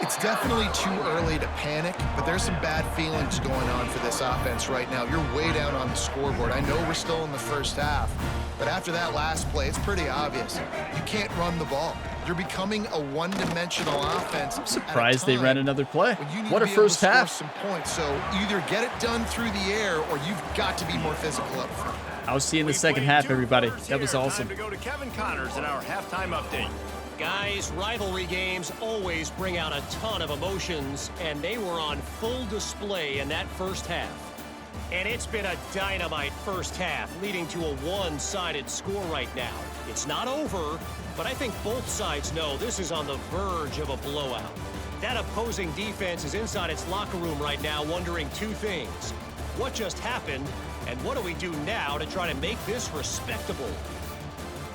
Speaker 4: It's definitely too early to panic, but there's some bad feelings going on for this offense right now. You're way down on the scoreboard. I know we're still in the first half, but after that last play, it's pretty obvious. You can't run the ball. You're becoming a one-dimensional offense.
Speaker 1: I'm surprised they ran another play. What a first half.
Speaker 4: Some points. So either get it done through the air or you've got to be more physical up front.
Speaker 1: I'll see you in the second half, everybody. That was awesome.
Speaker 2: Time to go to Kevin Connors in our halftime update.
Speaker 5: Guys, rivalry games always bring out a ton of emotions, and they were on full display in that first half. And it's been a dynamite first half, leading to a one-sided score right now. It's not over, but I think both sides know this is on the verge of a blowout. That opposing defense is inside its locker room right now wondering two things. What just happened, and what do we do now to try to make this respectable?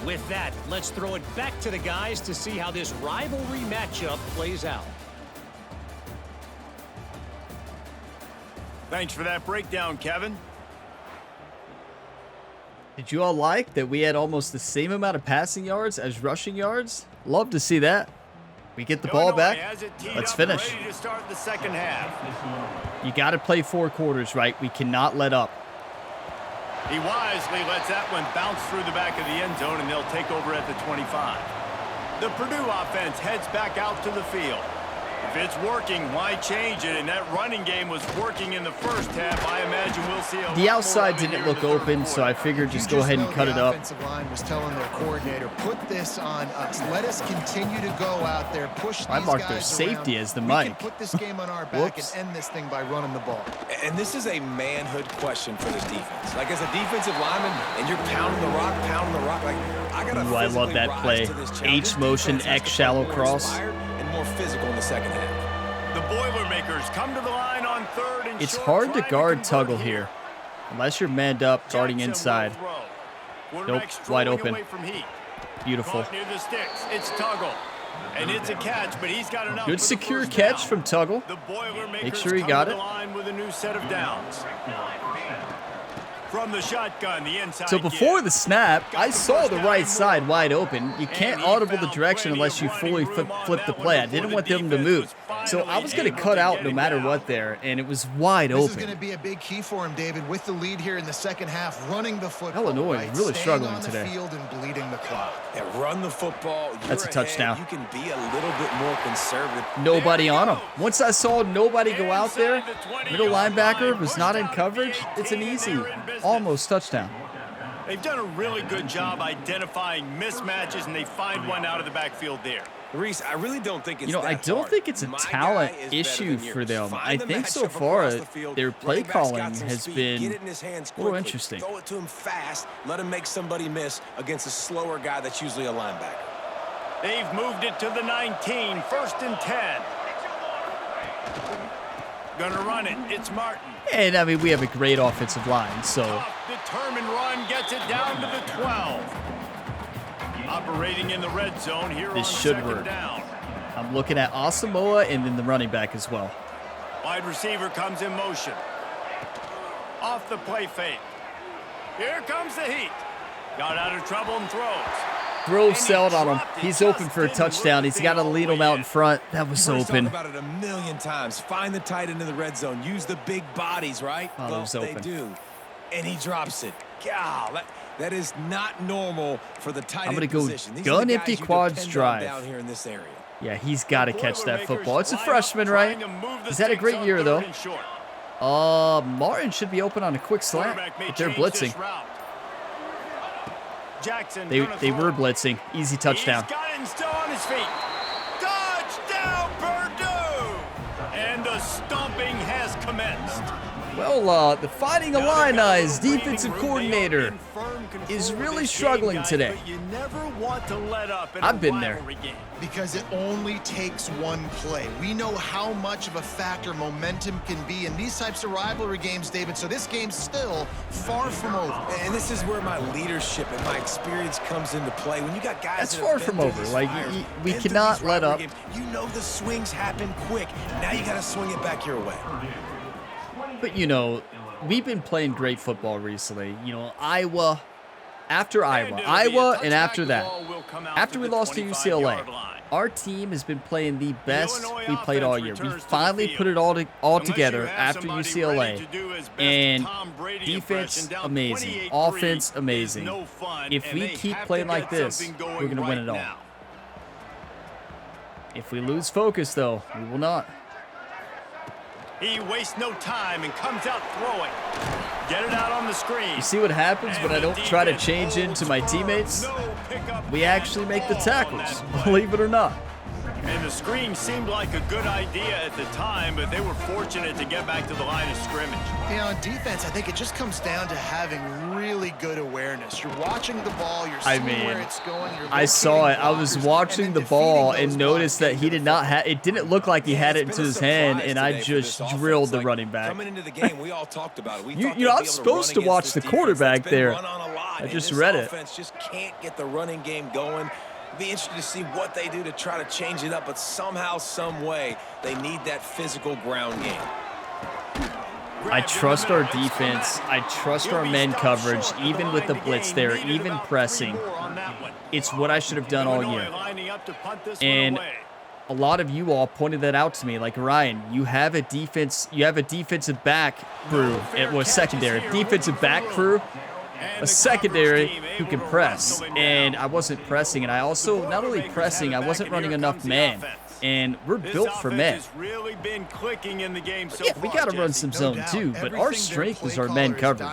Speaker 5: With that, let's throw it back to the guys to see how this rivalry matchup plays out.
Speaker 2: Thanks for that breakdown, Kevin.
Speaker 1: Did you all like that we had almost the same amount of passing yards as rushing yards? Love to see that. We get the ball back. Let's finish.
Speaker 2: Ready to start the second half.
Speaker 1: You got to play 4 quarters, right? We cannot let up.
Speaker 2: He wisely lets that one bounce through the back of the end zone, and they'll take over at the 25. The Purdue offense heads back out to the field. If it's working, why change it? And that running game was working in the first half. I imagine we'll see
Speaker 1: the outside didn't look open, so I figured just go ahead and cut it up.
Speaker 4: The offensive line was telling their coordinator, put this on us. Let us continue to go out there, push these guys around.
Speaker 1: I marked their safety as the mic.
Speaker 4: We can put this game on our back and end this thing by running the ball.
Speaker 3: And this is a manhood question for this defense. Like, as a defensive lineman, and you're pounding the rock, like, I got to
Speaker 1: I love that play. H motion, X shallow cross.
Speaker 3: And more physical in the second half.
Speaker 2: The Boilermakers come to the line on third and
Speaker 1: It's
Speaker 2: short,
Speaker 1: hard to guard Tuggle here, unless you're manned up guarding inside. Nope, wide open. Beautiful.
Speaker 2: Near the sticks. It's Tuggle. And it's a catch, but he's got enough.
Speaker 1: Good secure catch from Tuggle.
Speaker 2: The Boilermakers
Speaker 1: Make sure he got it.
Speaker 2: come to the line with a new set of downs. From the shotgun, the inside.
Speaker 1: So before the snap, I saw the right side wide open. You can't audible the direction unless you fully flip the play. I didn't want them to move. So I was going to cut out no matter what there, and it was wide open.
Speaker 4: This is going to be a big key for him, David, with the lead here in the second half, running the football.
Speaker 1: Illinois is really struggling today.
Speaker 4: On the field and bleeding the clock.
Speaker 3: Yeah, run the football.
Speaker 1: That's a touchdown.
Speaker 3: You can be a little bit more conservative.
Speaker 1: Nobody on him. Once I saw nobody go out there, middle linebacker was not in coverage. It's an easy, almost touchdown.
Speaker 2: They've done a really good job identifying mismatches, and they find one out of the backfield there.
Speaker 3: Reese, I really don't think it's
Speaker 1: I don't think it's a talent issue for them. I think so far their play calling has been a little interesting.
Speaker 3: Throw it to him fast, let him make somebody miss against a slower guy that's usually a linebacker.
Speaker 2: They've moved it to the 19, 1st and 10. Gonna run it. It's Martin.
Speaker 1: And I mean, we have a great offensive line, so
Speaker 2: determined run gets it down to the 12. Operating in the red zone here.
Speaker 1: This should work.
Speaker 2: Down.
Speaker 1: I'm looking at Asamoah and then the running back as well.
Speaker 2: Wide receiver comes in motion. Off the play fake. Here comes the heat. Got out of trouble and throws.
Speaker 1: Grove sailed on him. He's open for a touchdown. He's got to lead him out in front. That was open.
Speaker 3: About it a million times. Find the tight end in the red zone. Use the big bodies, right?
Speaker 1: Oh, that was open.
Speaker 3: They do. And he drops it. God, that is not normal for the tight end position.
Speaker 1: I'm going to go gun empty quads drive.
Speaker 3: Down here in this area.
Speaker 1: Yeah, he's got to catch that football. It's a freshman, right? He's had a great year, though. Martin should be open on a quick slant, but they're blitzing. They were blitzing. Easy touchdown.
Speaker 2: He's got it and still on his feet. Touchdown, Purdue! And the stomping has commenced.
Speaker 1: Well, the Fighting Illini's defensive coordinator is really struggling today. I've been there.
Speaker 4: Because it only takes one play. We know how much of a factor momentum can be in these types of rivalry games, David, so this game's still far from over.
Speaker 3: And this is where my leadership and my experience comes into play. When you got guys
Speaker 1: that's far from over. Like, we cannot let up.
Speaker 3: Games, you know the swings happen quick. Now you got to swing it back your way.
Speaker 1: But, you know, we've been playing great football recently. You know, Iowa, and after that, after we lost to UCLA, our team has been playing the best we played all year. We finally put it all together after UCLA, and defense amazing, offense amazing. If we keep playing like this, we're going to win it all. If we lose focus, though, we will not.
Speaker 2: He wastes no time and comes out throwing. Get it out on the screen.
Speaker 1: You see what happens when I don't try to change into my teammates? We actually make the tackles, believe it or not.
Speaker 2: And the screen seemed like a good idea at the time, but they were fortunate to get back to the line of scrimmage.
Speaker 4: Yeah, on defense, I think it just comes down to having really good awareness. You're watching the ball, you're seeing where it's going.
Speaker 1: I saw it. I was watching the ball and noticed that he did not have it. Didn't look like he had it into his hand, and I just drilled the running back.
Speaker 3: Coming into the game, we all talked about it.
Speaker 1: You know, I'm supposed to watch the quarterback there. I just read it.
Speaker 3: Offense just can't get the running game going. Be interested to see what they do to try to change it up, but somehow, some way, they need that physical ground game.
Speaker 1: I trust our defense. I trust our man coverage, even with the blitz there, even pressing. It's what I should have done all year. And a lot of you all pointed that out to me, like, Ryan, you have a defensive back crew. It was secondary. Defensive back crew. A secondary who can press, and I wasn't pressing, and I also, not only pressing, I wasn't running enough man, and we're built for men. Yeah, we got to run some zone too, but our strength is our man coverage.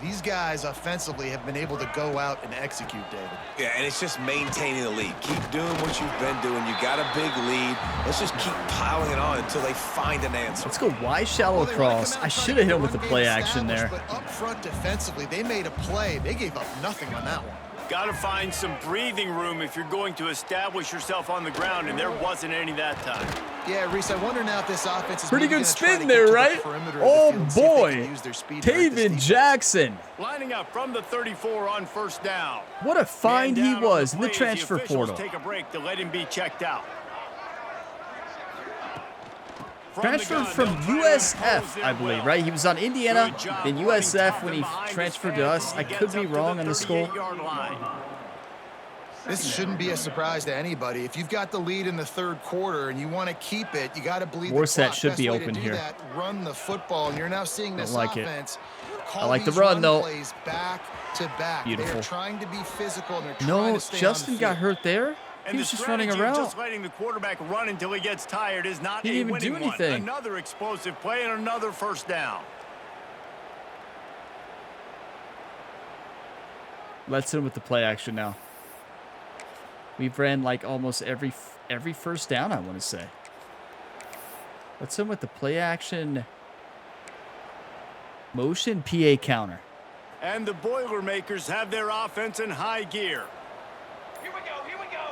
Speaker 4: These guys offensively have been able to go out and execute, David.
Speaker 3: Yeah, and it's just maintaining the lead. Keep doing what you've been doing. You got a big lead. Let's just keep piling it on until they find an answer.
Speaker 1: Let's go wide shallow cross. I should have hit him with the play action there.
Speaker 4: But up front defensively, they made a play. They gave up nothing on that one.
Speaker 2: Got to find some breathing room if you're going to establish yourself on the ground, and there wasn't any that time.
Speaker 4: Yeah, Reese, I wonder now if this offense is
Speaker 1: pretty good spin there, right? Oh boy, Taven Jackson.
Speaker 2: Lining up from the 34 on first down.
Speaker 1: What a find he was in the transfer portal.
Speaker 2: Take a break to let him be checked out.
Speaker 1: Transferred from USF, I believe, right? He was on Indiana, then USF when he transferred to us. I could be wrong on the school.
Speaker 4: This shouldn't be a surprise to anybody. If you've got the lead in the third quarter and you want to keep it, you got to believe
Speaker 1: Warset should be open here.
Speaker 4: Run the football, and you're now seeing this offense.
Speaker 1: I like the run, though.
Speaker 4: Back to back.
Speaker 1: Beautiful.
Speaker 4: They're trying to be physical, and they're
Speaker 1: no, Justin got hurt there. He was just running around.
Speaker 2: Just letting the quarterback run until he gets tired is not
Speaker 1: he didn't even do anything.
Speaker 2: Another explosive play and another first down.
Speaker 1: Let's hit him with the play action now. We've ran like almost every first down, I want to say. Let's hit him with the play action. Motion PA counter.
Speaker 2: And the Boilermakers have their offense in high gear.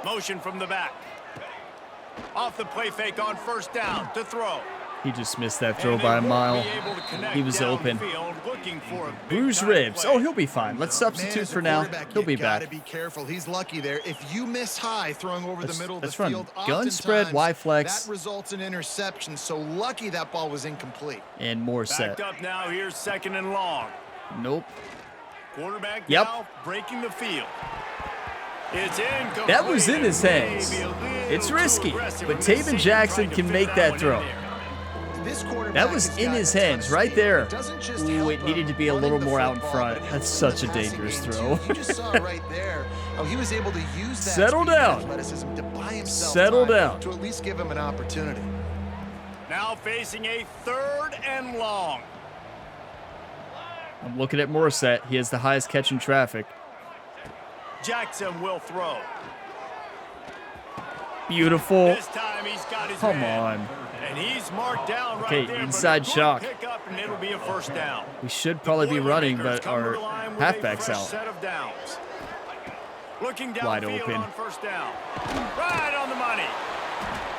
Speaker 2: Motion from the back. Off the play fake on first down to throw.
Speaker 1: He just missed that throw by a mile. He was open. Bruised ribs. Oh, he'll be fine. Let's substitute for now. He'll be back.
Speaker 4: Be careful. He's lucky there. If you miss high throwing over the middle of the field,
Speaker 1: gun spread, Y flex.
Speaker 4: That results in interception. So lucky that ball was incomplete.
Speaker 1: And more set.
Speaker 2: Backed up now. Here's second and long.
Speaker 1: Nope.
Speaker 2: Quarterback now breaking the field. It's incomplete.
Speaker 1: That was in his hands. It's risky, but Taven Jackson can make that throw. That was in his hands right there. Ooh, it needed to be a little more out in front. That's such a dangerous throw.
Speaker 4: You just saw right there how he was able to use that
Speaker 1: settle down.
Speaker 4: athleticism to buy himself
Speaker 1: settle down.
Speaker 4: to at least give him an opportunity.
Speaker 2: Now facing a 3rd and long.
Speaker 1: I'm looking at Morissette. He has the highest catch in traffic.
Speaker 2: Jackson will throw.
Speaker 1: Beautiful.
Speaker 2: This time he's got his
Speaker 1: Come
Speaker 2: man.
Speaker 1: on.
Speaker 2: And he's marked down right
Speaker 1: Okay,
Speaker 2: there.
Speaker 1: inside shock.
Speaker 2: Pick up and it'll be a 1st down.
Speaker 1: We should probably be running, but our halfback's out.
Speaker 2: Set of downs. Looking
Speaker 1: Wide
Speaker 2: downfield
Speaker 1: open.
Speaker 2: on 1st down. Right on the money.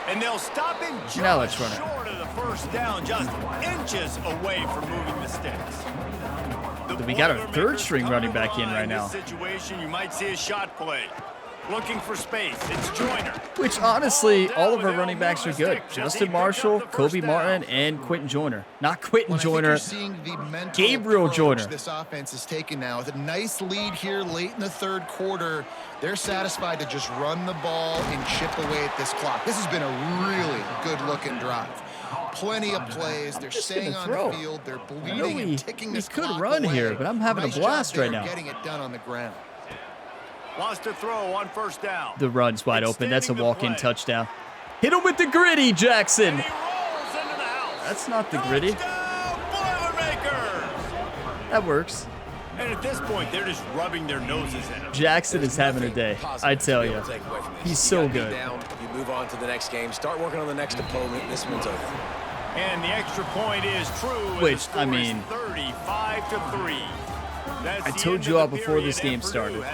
Speaker 2: And they'll stop him just
Speaker 1: Now let's run it.
Speaker 2: short of the 1st down, just inches away from moving the sticks.
Speaker 1: We got our 3rd string running back in right now.
Speaker 2: This situation, you might see a shot play. Looking for space. It's Joyner.
Speaker 1: Which, honestly, all of our running backs are good. Justin Marshall, Kobe Martin, and Quentin Joyner. Not Quentin Joyner, Gabriel Joyner.
Speaker 4: This offense is taking now with a nice lead here late in the 3rd quarter. They're satisfied to just run the ball and chip away at this clock. This has been a really good-looking drive. Plenty of plays. They're staying on the field. They're bleeding and ticking this clock away.
Speaker 1: We could run here, but I'm having a blast right now.
Speaker 4: Getting it done on the ground.
Speaker 2: Wants to throw on 1st down.
Speaker 1: The run's wide open. That's a walk-in touchdown. Hit him with the gritty, Jackson.
Speaker 2: And he rolls into the house.
Speaker 1: That's not the gritty.
Speaker 2: Touchdown, Boilermakers!
Speaker 1: That works.
Speaker 2: And at this point, they're just rubbing their noses in it.
Speaker 1: Jackson is having a day, I tell you. He's so good.
Speaker 3: You move on to the next game. Start working on the next opponent. This one's over.
Speaker 2: And the extra point is true.
Speaker 1: Which, I mean,
Speaker 2: 35-3.
Speaker 1: I told you all before this game started,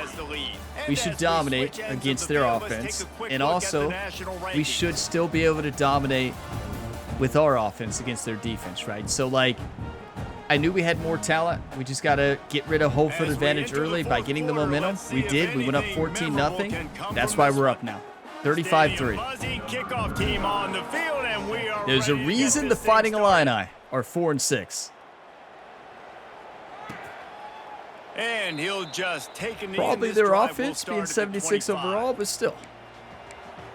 Speaker 1: we should dominate against their offense, and also we should still be able to dominate with our offense against their defense, right? So, like, I knew we had more talent. We just got to get rid of home field advantage early by getting the momentum. We did. We went up 14-0. That's why we're up now. 35-3. There's a reason the Fighting Illini are 4-6.
Speaker 2: And he'll just take a knee.
Speaker 1: Probably their offense being 76 overall, but still.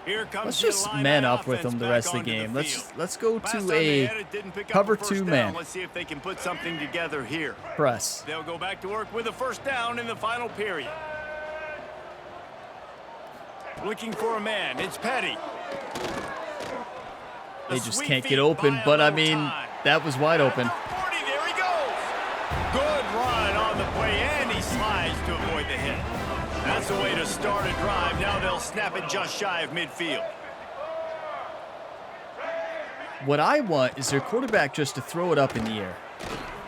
Speaker 1: Let's just man up with them the rest of the game. Let's go to a cover 2 man.
Speaker 2: Let's see if they can put something together here.
Speaker 1: Press.
Speaker 2: They'll go back to work with a 1st down in the final period. Looking for a man. It's Petty.
Speaker 1: They just can't get open, but I mean, that was wide open.
Speaker 2: 40, there he goes. Good run on the play, and he slides to avoid the hit. That's the way to start a drive. Now they'll snap it just shy of midfield.
Speaker 1: What I want is their quarterback just to throw it up in the air.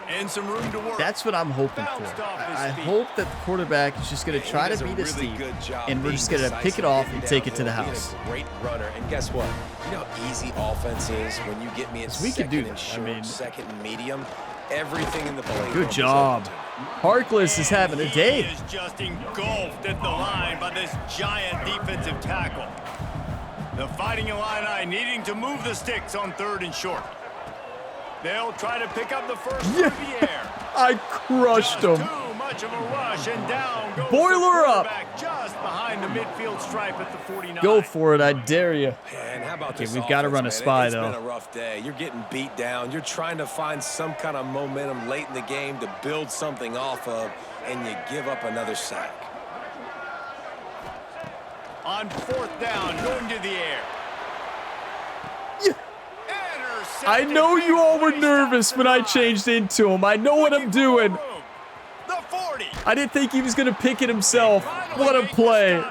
Speaker 2: And some room to work.
Speaker 1: That's what I'm hoping for. I hope that the quarterback is just going to try to beat us deep, and we're just going to pick it off and take it to the house.
Speaker 3: Great runner, and guess what? You know how easy offense is when you get me at
Speaker 1: We could do
Speaker 3: second and
Speaker 1: that.
Speaker 3: short,
Speaker 1: I mean,
Speaker 3: second and medium. Everything in the play.
Speaker 1: good job. Harkless is having a day.
Speaker 2: He is just engulfed at the line by this giant defensive tackle. The Fighting Illini needing to move the sticks on 3rd and short. They'll try to pick up the first through the air.
Speaker 1: I crushed him.
Speaker 2: Too much of a rush, and down goes
Speaker 1: Boiler
Speaker 2: the
Speaker 1: up.
Speaker 2: quarterback just behind the midfield stripe at the 49.
Speaker 1: Go for it, I dare you.
Speaker 3: Man, how about
Speaker 1: Okay,
Speaker 3: this
Speaker 1: we've got to
Speaker 3: offense,
Speaker 1: run a
Speaker 3: man?
Speaker 1: spy,
Speaker 3: It's
Speaker 1: though.
Speaker 3: been a rough day. You're getting beat down. You're trying to find some kind of momentum late in the game to build something off of, and you give up another sack.
Speaker 2: On 4th down, going to the air.
Speaker 1: I know you all were nervous when I changed into him. I know what I'm doing.
Speaker 2: The 40.
Speaker 1: I didn't think he was going to pick it himself. What a play.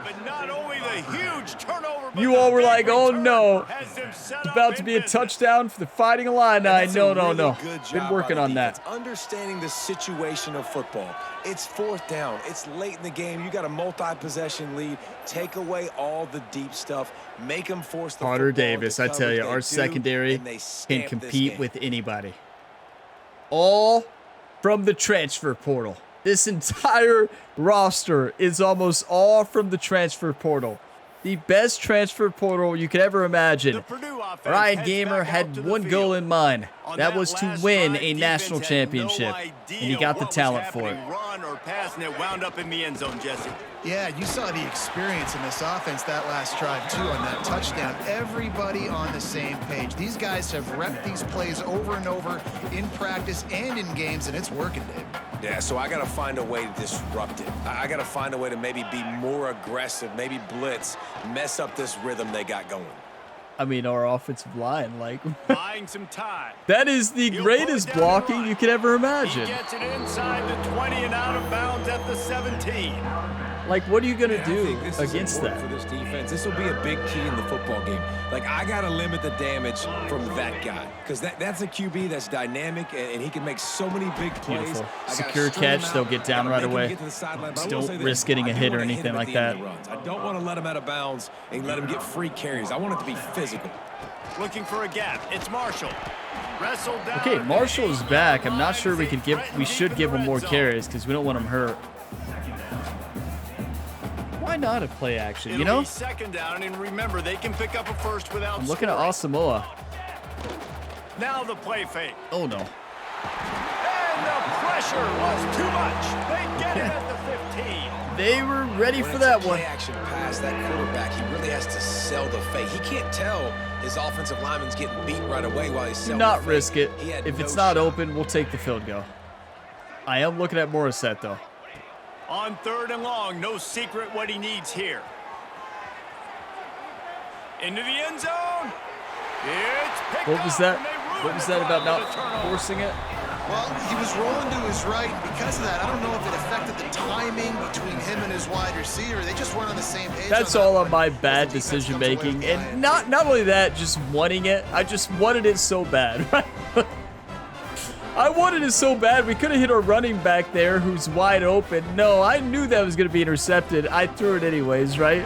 Speaker 1: You all were like, oh no, it's about to be a touchdown for the Fighting Illini. No. Been working on that.
Speaker 3: Understanding the situation of football. It's 4th down. It's late in the game. You got a multi-possession lead. Take away all the deep stuff. Make them force the
Speaker 1: Carter
Speaker 3: football
Speaker 1: Davis,
Speaker 3: into
Speaker 1: I tell you,
Speaker 3: coverage.
Speaker 1: our
Speaker 3: They do,
Speaker 1: secondary
Speaker 3: and they
Speaker 1: can
Speaker 3: stamp this
Speaker 1: compete
Speaker 3: game.
Speaker 1: with anybody. All from the transfer portal. This entire roster is almost all from the transfer portal. The best transfer portal you could ever imagine. Ryan Gamer had one goal in mind. That was to win a national championship. And he got the talent for it.
Speaker 2: Run or pass, and it wound up in the end zone, Jesse.
Speaker 4: Yeah, you saw the experience in this offense that last drive, too, on that touchdown. Everybody on the same page. These guys have repped these plays over and over in practice and in games, and it's working, Dave.
Speaker 3: Yeah, so I got to find a way to disrupt it. I got to find a way to maybe be more aggressive, maybe blitz, mess up this rhythm they got going.
Speaker 1: I mean, our offensive line, like,
Speaker 2: buying some time.
Speaker 1: that is the greatest blocking you could ever imagine.
Speaker 2: He gets it inside the 20 and out of bounds at the 17.
Speaker 1: Like, what are you going to
Speaker 3: I
Speaker 1: do
Speaker 3: think this is
Speaker 1: against
Speaker 3: important
Speaker 1: that?
Speaker 3: for this defense. This will be a big key in the football game. Like, I got to limit the damage from that guy because that's a QB that's dynamic and he can make so many big plays.
Speaker 1: Beautiful. Secure catch. They'll get down right away. Just don't risk getting a hit or anything like that.
Speaker 3: I don't want to let him out of bounds and let him get free carries. I want it to be physical.
Speaker 2: Looking for a gap. It's Marshall. Wrestled down.
Speaker 1: Okay, Marshall is back. I'm not sure we should give him more carries because we don't want him hurt. Why not a play action, you know?
Speaker 2: Second down, and remember, they can pick up a first without
Speaker 1: I'm looking at
Speaker 2: scoring.
Speaker 1: Asamoah.
Speaker 2: Now the play fake.
Speaker 1: Oh, no.
Speaker 2: And the pressure was too much. They get it at the 15.
Speaker 1: They were ready for
Speaker 3: When
Speaker 1: that
Speaker 3: it's a
Speaker 1: one.
Speaker 3: play action pass, that quarterback, he really has to sell the fake. He can't tell his offensive lineman's getting beat right away while he's
Speaker 1: Do
Speaker 3: selling
Speaker 1: not
Speaker 3: the fake.
Speaker 1: risk it.
Speaker 3: He had
Speaker 1: If
Speaker 3: no
Speaker 1: it's not
Speaker 3: shot.
Speaker 1: open, we'll take the field goal. I am looking at Morissette, though.
Speaker 2: On third and long, no secret what he needs here. Into the end zone. It's picked
Speaker 1: What was
Speaker 2: up,
Speaker 1: that?
Speaker 2: and they ruin
Speaker 1: What was
Speaker 2: the
Speaker 1: that about
Speaker 2: drive
Speaker 1: not
Speaker 2: with a turnover.
Speaker 1: forcing it?
Speaker 4: Well, he was rolling to his right, and because of that, I don't know if it affected the timing between him and his wide receiver. They just weren't on the same page.
Speaker 1: That's
Speaker 4: on that
Speaker 1: all on
Speaker 4: one.
Speaker 1: my
Speaker 4: As the
Speaker 1: bad
Speaker 4: defense
Speaker 1: decision
Speaker 4: comes away
Speaker 1: making,
Speaker 4: with
Speaker 1: and
Speaker 4: the
Speaker 1: not only that, just wanting it. I just wanted it so bad. Right? I wanted it so bad. We could have hit our running back there, who's wide open. No, I knew that was going to be intercepted. I threw it anyways, right?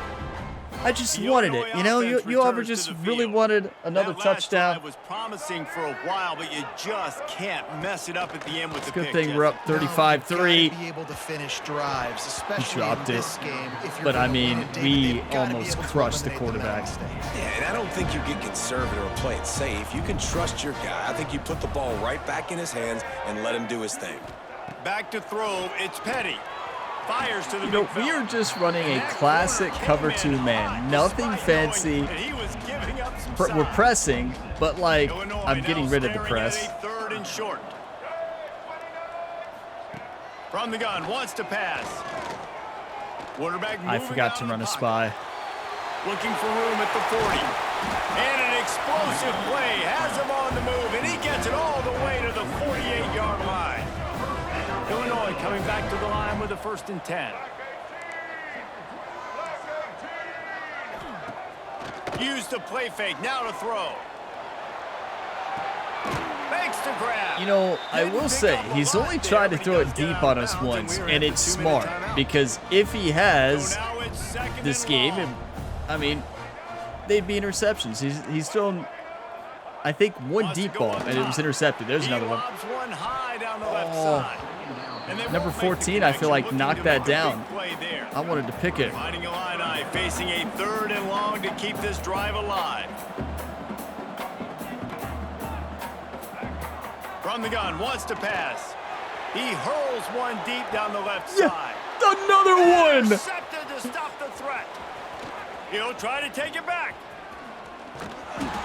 Speaker 1: I just
Speaker 2: The
Speaker 1: wanted it.
Speaker 2: Illinois
Speaker 1: You know,
Speaker 2: offense
Speaker 1: you ever
Speaker 2: returns to
Speaker 1: just
Speaker 2: the
Speaker 1: really
Speaker 2: field.
Speaker 1: wanted another
Speaker 2: That last
Speaker 1: touchdown.
Speaker 2: drive was promising for a while, but you just can't mess it up at the end with the
Speaker 1: Good
Speaker 2: pick,
Speaker 1: thing we're up
Speaker 4: No, you've
Speaker 1: 35-3.
Speaker 4: gotta be able to finish drives, especially
Speaker 1: dropped
Speaker 4: in
Speaker 1: it.
Speaker 4: this game. If you're
Speaker 1: But I
Speaker 4: gonna
Speaker 1: mean,
Speaker 4: win, David,
Speaker 1: we
Speaker 4: they've gotta be
Speaker 1: almost
Speaker 4: able to
Speaker 1: crushed the
Speaker 4: eliminate
Speaker 1: quarterback.
Speaker 4: mistakes.
Speaker 3: Yeah, and I don't think you get conservative or play it safe. You can trust your guy. I think you put the ball right back in his hands and let him do his thing.
Speaker 2: Back to throw. It's Petty. Fires to the
Speaker 1: You know,
Speaker 2: big
Speaker 1: we
Speaker 2: fella.
Speaker 1: are just running
Speaker 2: And
Speaker 1: a
Speaker 2: that
Speaker 1: classic
Speaker 2: corner
Speaker 1: cover
Speaker 2: came in
Speaker 1: 2 man.
Speaker 2: hot,
Speaker 1: Nothing
Speaker 2: despite
Speaker 1: fancy.
Speaker 2: knowing that he was giving up some
Speaker 1: We're
Speaker 2: size.
Speaker 1: pressing, but like,
Speaker 2: Illinois
Speaker 1: I'm getting
Speaker 2: now
Speaker 1: rid of the
Speaker 2: staring
Speaker 1: press.
Speaker 2: at a third and short. From the gun, wants to pass. Quarterback
Speaker 1: I
Speaker 2: moving
Speaker 1: forgot
Speaker 2: out
Speaker 1: to
Speaker 2: of
Speaker 1: run
Speaker 2: the
Speaker 1: a
Speaker 2: pocket.
Speaker 1: spy.
Speaker 2: Looking for room at the 40. And an explosive play has him on the move, and he gets it all the way to the 48-yard line. Illinois coming back to the line with a 1st and 10. Use the play fake, now to throw. Makes the grab.
Speaker 1: You know, I will say, he's only tried to throw it deep on us once, and it's smart, because if he has
Speaker 2: So now it's second
Speaker 1: this
Speaker 2: and
Speaker 1: game,
Speaker 2: long.
Speaker 1: I mean, they'd be interceptions. He's thrown, I think, one
Speaker 2: Wants to
Speaker 1: deep
Speaker 2: go
Speaker 1: ball,
Speaker 2: up
Speaker 1: and it was
Speaker 2: top.
Speaker 1: intercepted. There's
Speaker 2: He
Speaker 1: another one.
Speaker 2: lobs one high down the left
Speaker 1: Oh.
Speaker 2: side. And they
Speaker 1: Number
Speaker 2: won't make the
Speaker 1: 14, I feel like,
Speaker 2: connection,
Speaker 1: knocked
Speaker 2: looking
Speaker 1: that
Speaker 2: to make a
Speaker 1: down.
Speaker 2: big play there.
Speaker 1: I wanted to pick it.
Speaker 2: Fighting Illini, facing a 3rd and long to keep this drive alive. From the gun, wants to pass. He hurls one deep down the left
Speaker 1: Yeah,
Speaker 2: side.
Speaker 1: another one!
Speaker 2: Intercepted to stop the threat. He'll try to take it back.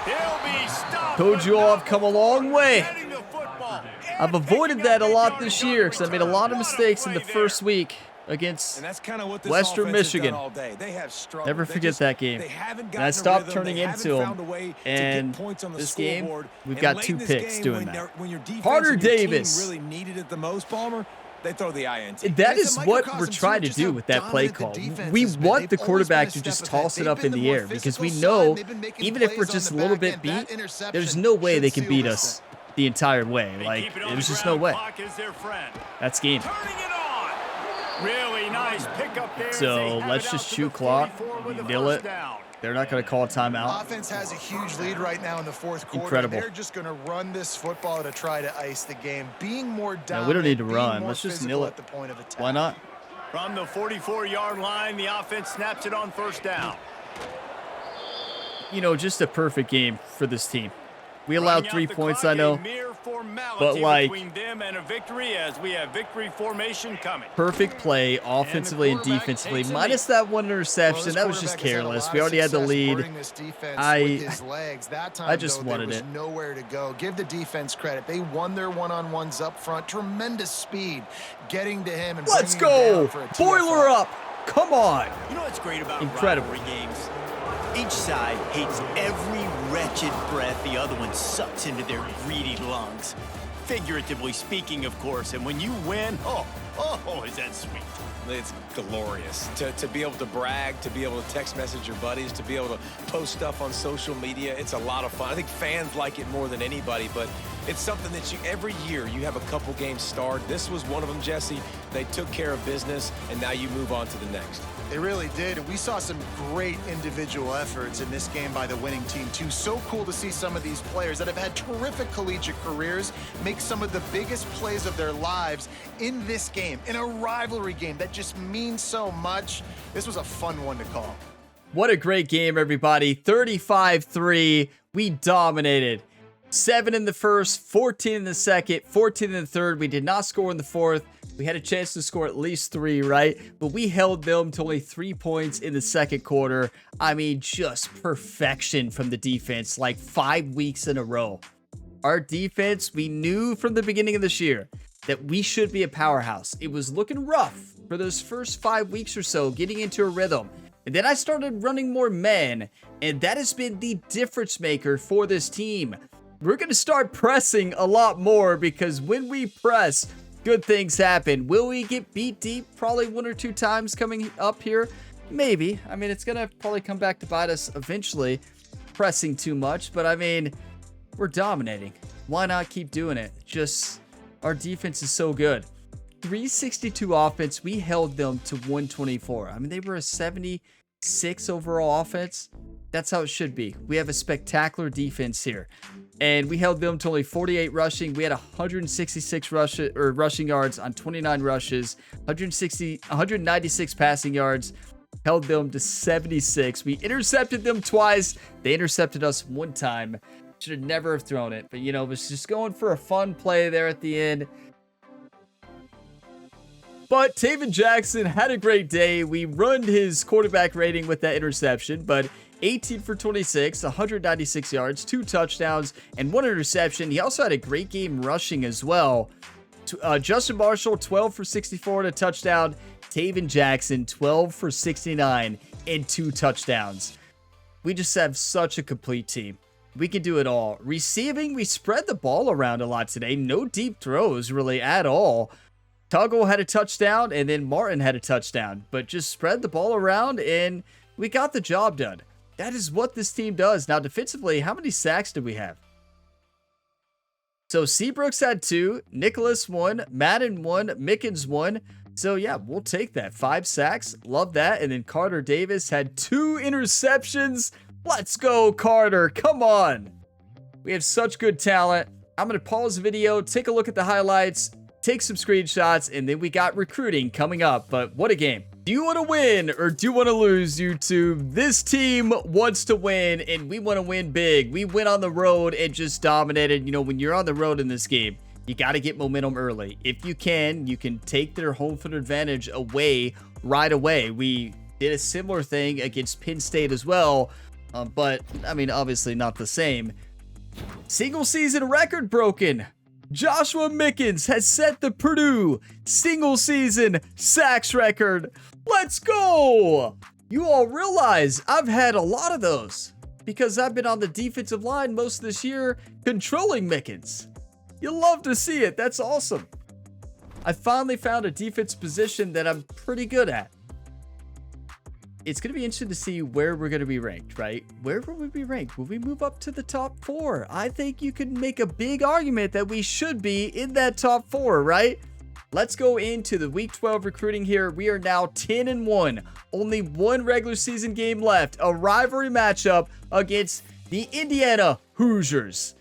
Speaker 2: He'll be stopped.
Speaker 1: Told
Speaker 2: but
Speaker 1: you all
Speaker 2: not
Speaker 1: I've come a long
Speaker 2: before
Speaker 1: way.
Speaker 2: getting the football.
Speaker 1: I've avoided that a lot this year because I made a lot of mistakes in the first week against
Speaker 3: And that's kind of what this
Speaker 1: Western
Speaker 3: offense has done
Speaker 1: Michigan.
Speaker 3: all day. They have struggled.
Speaker 1: Never
Speaker 3: They
Speaker 1: forget
Speaker 3: just-
Speaker 1: that game.
Speaker 3: They haven't
Speaker 1: And
Speaker 3: gotten
Speaker 1: I
Speaker 3: a
Speaker 1: stopped
Speaker 3: rhythm.
Speaker 1: turning
Speaker 3: They haven't
Speaker 1: into
Speaker 3: found a
Speaker 1: them.
Speaker 3: way to
Speaker 1: And
Speaker 3: get points on the
Speaker 1: this game,
Speaker 3: scoreboard.
Speaker 1: we've
Speaker 3: And
Speaker 1: got
Speaker 3: late
Speaker 1: 2
Speaker 3: in this
Speaker 1: picks
Speaker 3: game,
Speaker 1: doing
Speaker 3: when
Speaker 1: that.
Speaker 3: when your defense
Speaker 1: Carter
Speaker 3: and your
Speaker 1: Davis.
Speaker 3: team really needed it the most, Palmer, they throw the INT.
Speaker 1: That
Speaker 4: It's
Speaker 1: is
Speaker 4: a
Speaker 1: what
Speaker 4: microcosm,
Speaker 1: we're
Speaker 4: too,
Speaker 1: trying to
Speaker 4: just
Speaker 1: do
Speaker 4: how
Speaker 1: with that play
Speaker 4: dominant the
Speaker 1: call.
Speaker 4: defense
Speaker 1: We
Speaker 4: has been.
Speaker 1: want the
Speaker 4: They've always
Speaker 1: quarterback
Speaker 4: been
Speaker 1: to
Speaker 4: a
Speaker 1: just
Speaker 4: step ahead.
Speaker 1: toss it
Speaker 4: They've
Speaker 1: up
Speaker 4: been
Speaker 1: in
Speaker 4: the
Speaker 1: the
Speaker 4: more
Speaker 1: air because we
Speaker 4: physical
Speaker 1: know,
Speaker 4: side. They've been making
Speaker 1: even if we're
Speaker 4: plays on
Speaker 1: just
Speaker 4: the
Speaker 1: a little
Speaker 4: back
Speaker 1: bit
Speaker 4: end.
Speaker 1: beat,
Speaker 4: That interception
Speaker 1: there's no way they
Speaker 4: should
Speaker 1: can
Speaker 4: seal
Speaker 1: beat
Speaker 4: this
Speaker 1: us
Speaker 4: thing.
Speaker 1: the entire way.
Speaker 2: They
Speaker 1: Like,
Speaker 2: keep it on
Speaker 1: there's
Speaker 2: the
Speaker 1: just no
Speaker 2: ground.
Speaker 1: way.
Speaker 2: Clock is their friend.
Speaker 1: That's game.
Speaker 2: Turning it on. Really nice pickup there. as
Speaker 1: So,
Speaker 2: they have
Speaker 1: let's
Speaker 2: it
Speaker 1: just
Speaker 2: out to
Speaker 1: chew
Speaker 2: the
Speaker 1: clock,
Speaker 2: 44 with the
Speaker 1: nil
Speaker 2: first
Speaker 1: it.
Speaker 2: down.
Speaker 1: They're not going to call a timeout.
Speaker 4: Offense has a huge lead right now in the 4th quarter.
Speaker 1: Incredible.
Speaker 4: They're just going to run this football to try to ice the game. Being more dominant.
Speaker 1: No, we don't need to
Speaker 4: being
Speaker 1: run.
Speaker 4: more
Speaker 1: Let's just
Speaker 4: physical
Speaker 1: nil it.
Speaker 4: at the point of attack.
Speaker 1: Why not?
Speaker 2: From the 44-yard line, the offense snaps it on 1st down.
Speaker 1: You know, just a perfect game for this team. We allowed
Speaker 2: Running out
Speaker 1: 3
Speaker 2: the
Speaker 1: points,
Speaker 2: clock,
Speaker 1: I know.
Speaker 2: a mere formality
Speaker 1: But, like,
Speaker 2: between them and a victory as we have victory formation coming.
Speaker 1: Perfect play offensively and
Speaker 2: quarterback
Speaker 1: defensively.
Speaker 2: takes a
Speaker 1: Minus that one interception. That was just careless. We already had the lead. I just wanted it.
Speaker 4: Nowhere to go. Give the defense credit. They won their one-on-ones up front. Tremendous speed getting to him and
Speaker 1: Let's
Speaker 4: bringing him
Speaker 1: go.
Speaker 4: down for a
Speaker 1: Boiler
Speaker 4: TFL.
Speaker 1: up. Come on.
Speaker 2: You know what's great about
Speaker 1: Incredible.
Speaker 2: rivalry games? Each side hates every wretched breath the other one sucks into their greedy lungs. Figuratively speaking, of course, and when you win, oh, is that sweet.
Speaker 3: It's glorious to be able to brag, to be able to text message your buddies, to be able to post stuff on social media. It's a lot of fun. I think fans like it more than anybody, but it's something that every year you have a couple games start. This was one of them, Jesse. They took care of business, and now you move on to the next.
Speaker 4: They really did, and we saw some great individual efforts in this game by the winning team, too. So cool to see some of these players that have had terrific collegiate careers make some of the biggest plays of their lives in this game, in a rivalry game that just means so much. This was a fun one to call.
Speaker 1: What a great game, everybody. 35-3. We dominated. 7 in the first, 14 in the second, 14 in the third. We did not score in the fourth. We had a chance to score at least 3, right? But we held them to only 3 points in the second quarter. I mean, just perfection from the defense, like 5 weeks in a row. Our defense, we knew from the beginning of this year that we should be a powerhouse. It was looking rough for those first 5 weeks or so, getting into a rhythm. And then I started running more men, and that has been the difference maker for this team. We're going to start pressing a lot more because when we press, good things happen. Will we get beat deep? Probably 1 or 2 times coming up here. Maybe. I mean, it's going to probably come back to bite us eventually, pressing too much. But I mean, we're dominating. Why not keep doing it? Just, our defense is so good. 362 offense. We held them to 124. I mean, they were a 76 overall offense. That's how it should be. We have a spectacular defense here. And we held them to only 48 rushing. We had 166 rushing yards on 29 rushes, 196 passing yards, held them to 76. We intercepted them twice. They intercepted us 1 time. Should have never have thrown it. But, you know, it was just going for a fun play there at the end. But Taven Jackson had a great day. We runned his quarterback rating with that interception, but 18 for 26, 196 yards, 2 touchdowns, and 1 interception. He also had a great game rushing as well. Justin Marshall, 12 for 64 and a touchdown. Taven Jackson, 12 for 69 and 2 touchdowns. We just have such a complete team. We can do it all. Receiving, we spread the ball around a lot today. No deep throws really at all. Tuggle had a touchdown, and then Martin had a touchdown. But just spread the ball around, and we got the job done. That is what this team does. Now, defensively, how many sacks did we have? So, Seabrooks had 2, Nicholas 1, Madden 1, Mickens 1. So, yeah, we'll take that. 5 sacks. Love that. And then Carter Davis had 2 interceptions. Let's go, Carter. Come on. We have such good talent. I'm going to pause the video, take a look at the highlights, take some screenshots, and then we got recruiting coming up. But what a game. Do you want to win or do you want to lose, YouTube? This team wants to win, and we want to win big. We went on the road and just dominated. You know, when you're on the road in this game, you got to get momentum early. If you can take their home field advantage away right away. We did a similar thing against Penn State as well, but, I mean, obviously not the same. Single season record broken. Joshua Mickens has set the Purdue single season sacks record. Let's go! You all realize I've had a lot of those because I've been on the defensive line most of this year controlling Mickens. You'll love to see it. That's awesome. I finally found a defense position that I'm pretty good at. It's going to be interesting to see where we're going to be ranked, right? Where will we be ranked? Will we move up to the top 4? I think you could make a big argument that we should be in that top 4, right? Let's go into the Week 12 recruiting here. We are now 10-1. Only 1 regular season game left. A rivalry matchup against the Indiana Hoosiers.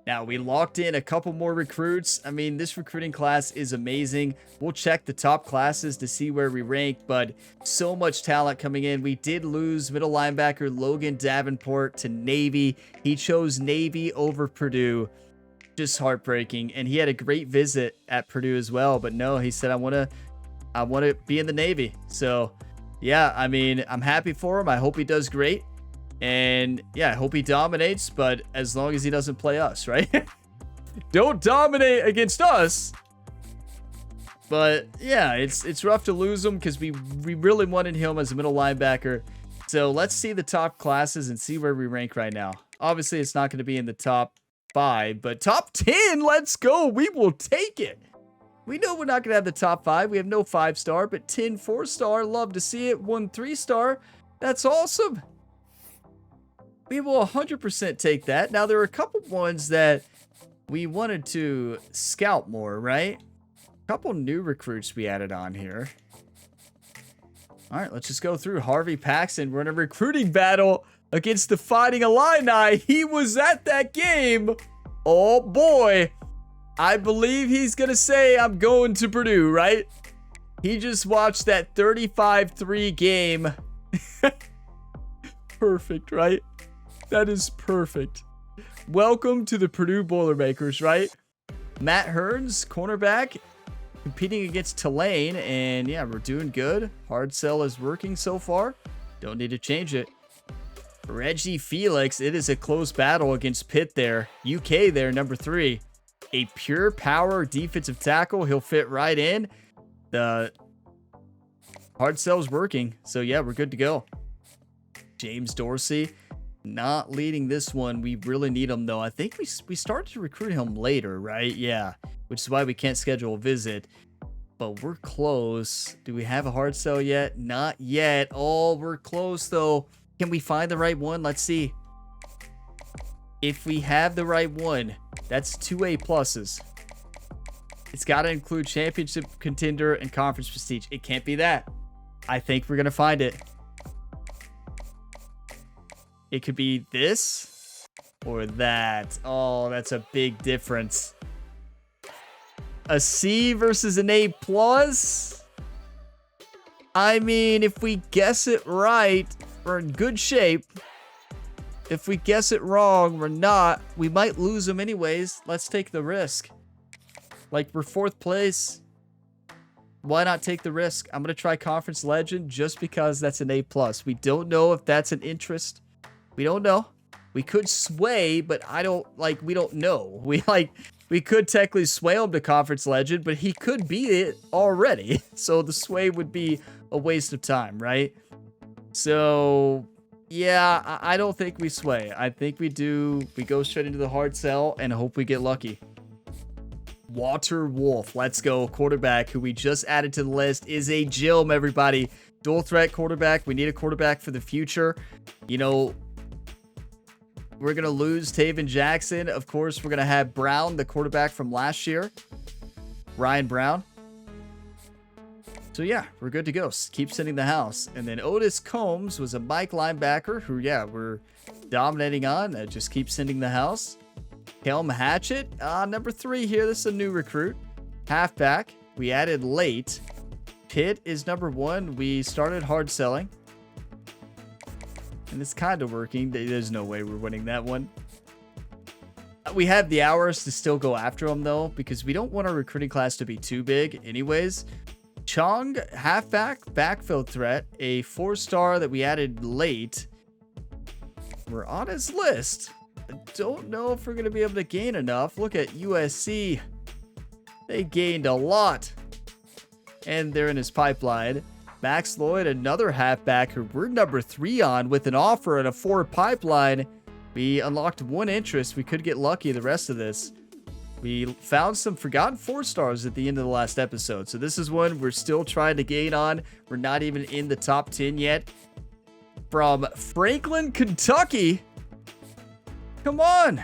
Speaker 1: Now, we locked in a couple more recruits. I mean, this recruiting class is amazing. We'll check the top classes to see where we rank, but so much talent coming in. We did lose middle linebacker Logan Davenport to Navy. He chose Navy over Purdue. Just heartbreaking. And he had a great visit at Purdue as well, but no, he said, I want to be in the Navy. So, yeah, I mean, I'm happy for him. I hope he does great. And yeah, I hope he dominates, but as long as he doesn't play us, right? Don't dominate against us. But yeah, it's rough to lose him because we really wanted him as a middle linebacker. So let's see the top classes and see where we rank right now. Obviously, it's not going to be in the top 5, but top 10, let's go. We will take it. We know we're not going to have the top 5. We have no 5-star, but 10 4-star. Love to see it. 1 3-star. That's awesome. We will 100% take that. Now, there are a couple ones that we wanted to scout more, right? A couple new recruits we added on here. All right, let's just go through. Harvey Paxton. We're in a recruiting battle against the Fighting Illini. He was at that game. Oh, boy. I believe he's going to say, I'm going to Purdue, right? He just watched that 35-3 game. Perfect, right? That is perfect. Welcome to the Purdue Boilermakers, right? Matt Hearns, cornerback, competing against Tulane. And yeah, we're doing good. Hard sell is working so far. Don't need to change it. Reggie Felix, it is a close battle against Pitt there. UK there, number 3. A pure power defensive tackle. He'll fit right in. The hard sell is working. So yeah, we're good to go. James Dorsey, not leading this one. We really need him though. I think we started to recruit him later, right? Yeah, which is why we can't schedule a visit. But we're close. Do we have a hard sell yet? Not yet. Oh, we're close though. Can we find the right one? Let's see. If we have the right one, that's 2 A+. It's got to include championship contender and conference prestige. It can't be that. I think we're going to find it. It could be this or that. Oh, that's a big difference. A C versus an A+. I mean, if we guess it right, we're in good shape. If we guess it wrong, we're not. We might lose them anyways. Let's take the risk. Like, we're 4th place. Why not take the risk? I'm going to try Conference Legend just because that's an A+. We don't know if that's an interest. We don't know. We could sway, but we don't know. We could technically sway him to Conference Legend, but he could beat it already. So the sway would be a waste of time, right? So yeah, I don't think we sway. I think we go straight into the hard sell and hope we get lucky. Walter Wolf, let's go. Quarterback who we just added to the list is a gem, everybody. Dual threat quarterback. We need a quarterback for the future. You know, we're going to lose Taven Jackson. Of course, we're going to have Brown, the quarterback from last year. Ryan Brown. So yeah, we're good to go. Keep sending the house. And then Otis Combs was a Mike linebacker who, yeah, we're dominating on. Just keep sending the house. Helm Hatchett, number 3 here. This is a new recruit. Halfback. We added late. Pitt is number 1. We started hard selling. And it's kind of working. There's no way we're winning that one. We have the hours to still go after them, though, because we don't want our recruiting class to be too big anyways. Chong, halfback, backfield threat, a 4-star that we added late. We're on his list. I don't know if we're going to be able to gain enough. Look at USC. They gained a lot. And they're in his pipeline. Max Lloyd, another halfback who we're number 3 on with an offer and a 4 pipeline. We unlocked 1 interest. We could get lucky the rest of this. We found some forgotten 4-stars at the end of the last episode. So this is one we're still trying to gain on. We're not even in the top 10 yet. From Franklin, Kentucky. Come on.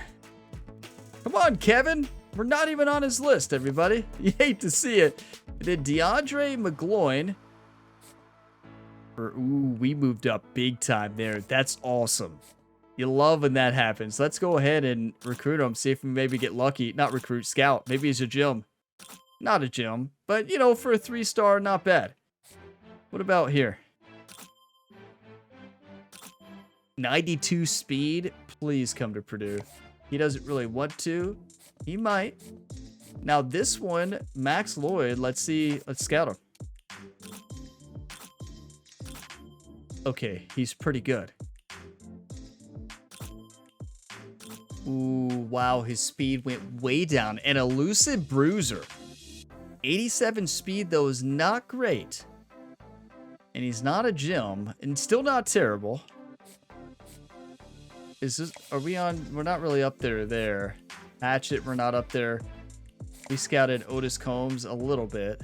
Speaker 1: Come on, Kevin. We're not even on his list, everybody. You hate to see it. And then DeAndre McGloin. Ooh, we moved up big time there. That's awesome. You love when that happens. Let's go ahead and recruit him. See if we maybe get lucky. Not recruit, scout. Maybe he's a gem. Not a gem. But, you know, for a 3-star, not bad. What about here? 92 speed. Please come to Purdue. He doesn't really want to. He might. Now this one, Max Lloyd. Let's see. Let's scout him. Okay, he's pretty good. Ooh, wow, his speed went way down. An elusive bruiser. 87 speed, though, is not great. And he's not a gem, and still not terrible. Is this, are we on, we're not really up there. Hatchet, we're not up there. We scouted Otis Combs a little bit.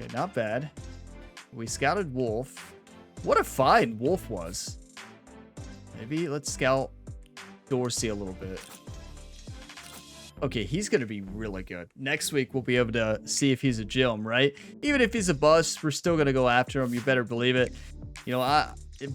Speaker 1: Okay, not bad. We scouted Wolf. What a find Wolf was. Maybe let's scout Dorsey a little bit. Okay, he's going to be really good. Next week, we'll be able to see if he's a gem, right? Even if he's a bust, we're still going to go after him. You better believe it. You know,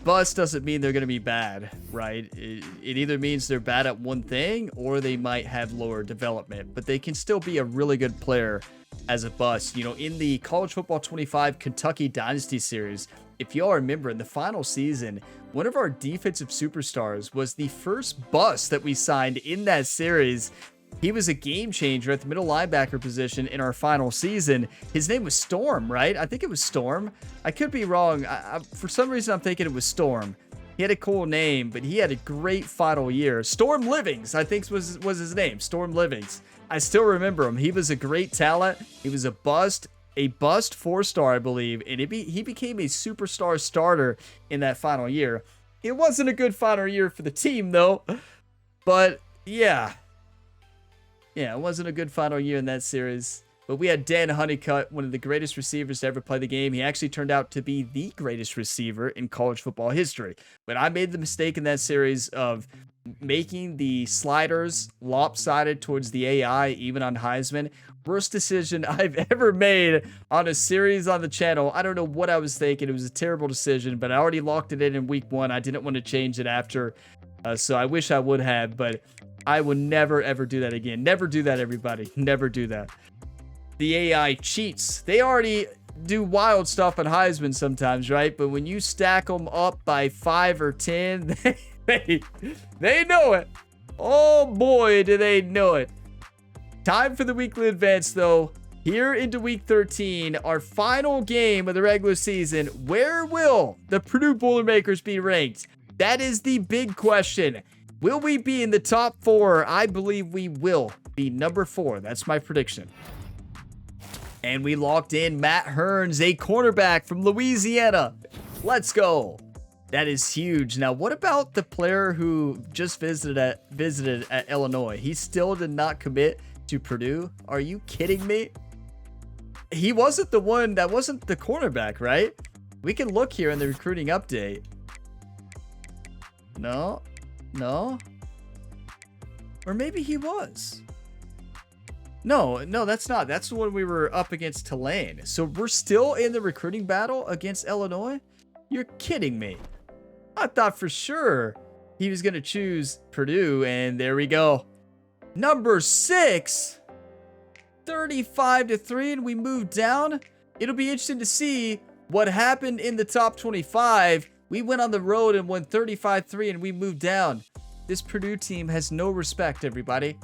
Speaker 1: bust doesn't mean they're going to be bad, right? It either means they're bad at one thing or they might have lower development, but they can still be a really good player as a bust. You know, in the College Football 25 Kentucky Dynasty Series, if y'all remember, in the final season, one of our defensive superstars was the first bust that we signed in that series. He was a game changer at the middle linebacker position in our final season. His name was Storm, right? I think it was Storm. I could be wrong. For some reason, I'm thinking it was Storm. He had a cool name, but he had a great final year. Storm Livings, I think was his name. Storm Livings. I still remember him. He was a great talent. He was a bust 4-star, I believe, and he became a superstar starter in that final year. It wasn't a good final year for the team, though. But, yeah. Yeah, it wasn't a good final year in that series. But we had Dan Honeycutt, one of the greatest receivers to ever play the game. He actually turned out to be the greatest receiver in college football history. But I made the mistake in that series of making the sliders lopsided towards the AI, even on Heisman. Worst decision I've ever made on a series on the channel. I don't know what I was thinking. It was a terrible decision, but I already locked it in week 1. I didn't want to change it after. So I wish I would have, but I would never, ever do that again. Never do that, everybody. Never do that. The AI cheats. They already do wild stuff on Heisman sometimes, right? But when you stack them up by 5 or 10, they know it. Oh boy, do they know it. Time for the weekly advance, though. Here into week 13, our final game of the regular season. Where will the Purdue Boilermakers be ranked? That is the big question. Will we be in the top 4? I believe we will be number 4. That's my prediction. And we locked in Matt Hearns, a cornerback from Louisiana. Let's go. That is huge. Now, what about the player who just visited at Illinois? He still did not commit to Purdue. Are you kidding me? He wasn't the one. That wasn't the cornerback, right? We can look here in the recruiting update. No. Or maybe he was. No, that's not. That's the one we were up against Tulane. So we're still in the recruiting battle against Illinois? You're kidding me. I thought for sure he was going to choose Purdue, and there we go. Number 6. 35-3, and we moved down. It'll be interesting to see what happened in the top 25. We went on the road and won 35-3, and we moved down. This Purdue team has no respect, everybody.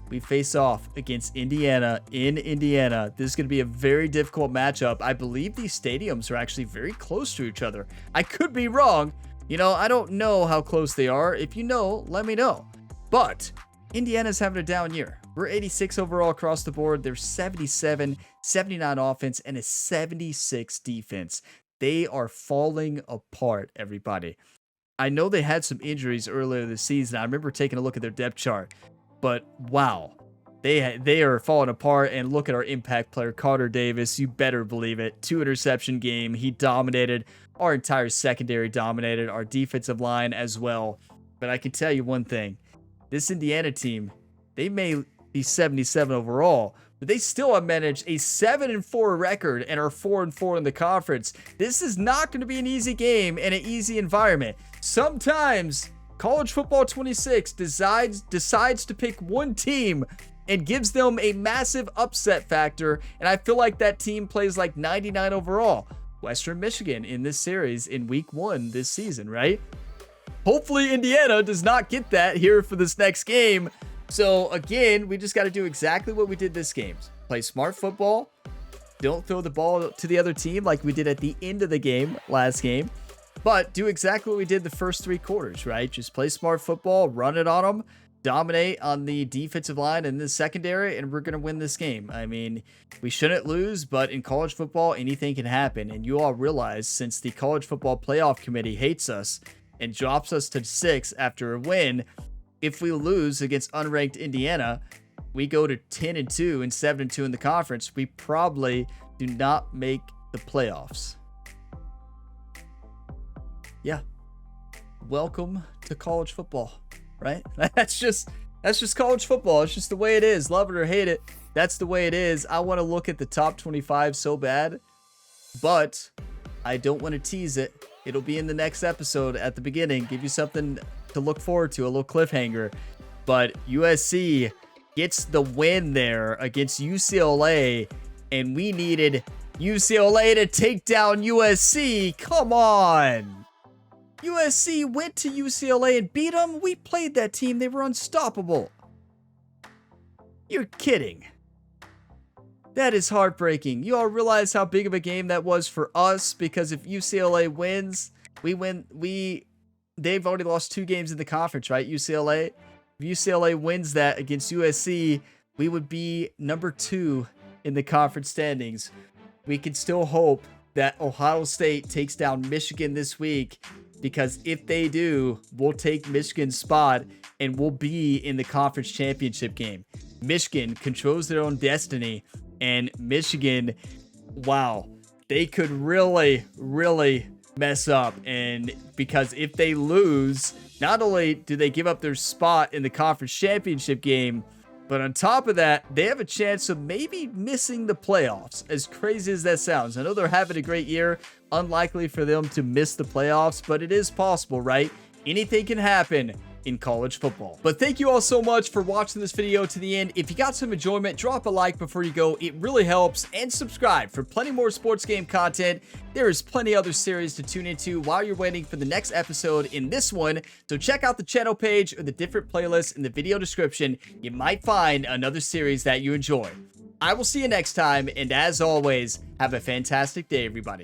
Speaker 1: We face off against Indiana in Indiana. This is going to be a very difficult matchup. I believe these stadiums are actually very close to each other. I could be wrong. You know, I don't know how close they are. If you know, let me know. But Indiana's having a down year. We're 86 overall across the board. They're 77, 79 offense, and a 76 defense. They are falling apart, everybody. I know they had some injuries earlier this season. I remember taking a look at their depth chart. But wow, they are falling apart. And look at our impact player, Carter Davis. You better believe it. 2 interception game. He dominated. Our entire secondary dominated. Our defensive line as well. But I can tell you one thing. This Indiana team, they may be 77 overall, but they still have managed a 7-4 record and are 4-4 in the conference. This is not going to be an easy game and an easy environment. Sometimes College Football 26 decides to pick one team and gives them a massive upset factor, and I feel like that team plays like 99 overall. Western Michigan in this series in week 1 this season, right? Hopefully Indiana does not get that here for this next game. So again, we just got to do exactly what we did this game. Play smart football. Don't throw the ball to the other team like we did at the end of the game last game. But do exactly what we did the first 3 quarters, right? Just play smart football, run it on them. dominate on the defensive line and the secondary, and we're going to win this game. I mean, we shouldn't lose, but in college football, anything can happen. And you all realize, since the College Football Playoff Committee hates us and drops us to 6 after a win, if we lose against unranked Indiana, we go to 10-2 and 7-2 in the conference. We probably do not make the playoffs. Yeah. Welcome to college football, right? That's just college football. It's just the way it is. Love it or hate it, that's the way it is. I want to look at the top 25 so bad, but I don't want to tease it. It'll be in the next episode at the beginning. Give you something to look forward to, a little cliffhanger. But USC gets the win there against UCLA, and we needed UCLA to take down USC. Come on. USC went to UCLA and beat them. We played that team. They were unstoppable. You're kidding. That is heartbreaking. You all realize how big of a game that was for us, because if UCLA wins, we win. They've already lost 2 games in the conference, right? UCLA. If UCLA wins that against USC, we would be number 2 in the conference standings. We can still hope that Ohio State takes down Michigan this week, because if they do, we'll take Michigan's spot and we'll be in the conference championship game. Michigan controls their own destiny, and Michigan, wow, they could really, really mess up. And because if they lose, not only do they give up their spot in the conference championship game, but on top of that, they have a chance of maybe missing the playoffs. As crazy as that sounds, I know they're having a great year. Unlikely for them to miss the playoffs, but it is possible, right? Anything can happen in college football. But thank you all so much for watching this video to the end. If you got some enjoyment, drop a like before you go. It really helps. And subscribe for plenty more sports game content. There is plenty other series to tune into while you're waiting for the next episode in this one. So check out the channel page or the different playlists in the video description. You might find another series that you enjoy. I will see you next time. And as always, have a fantastic day, everybody.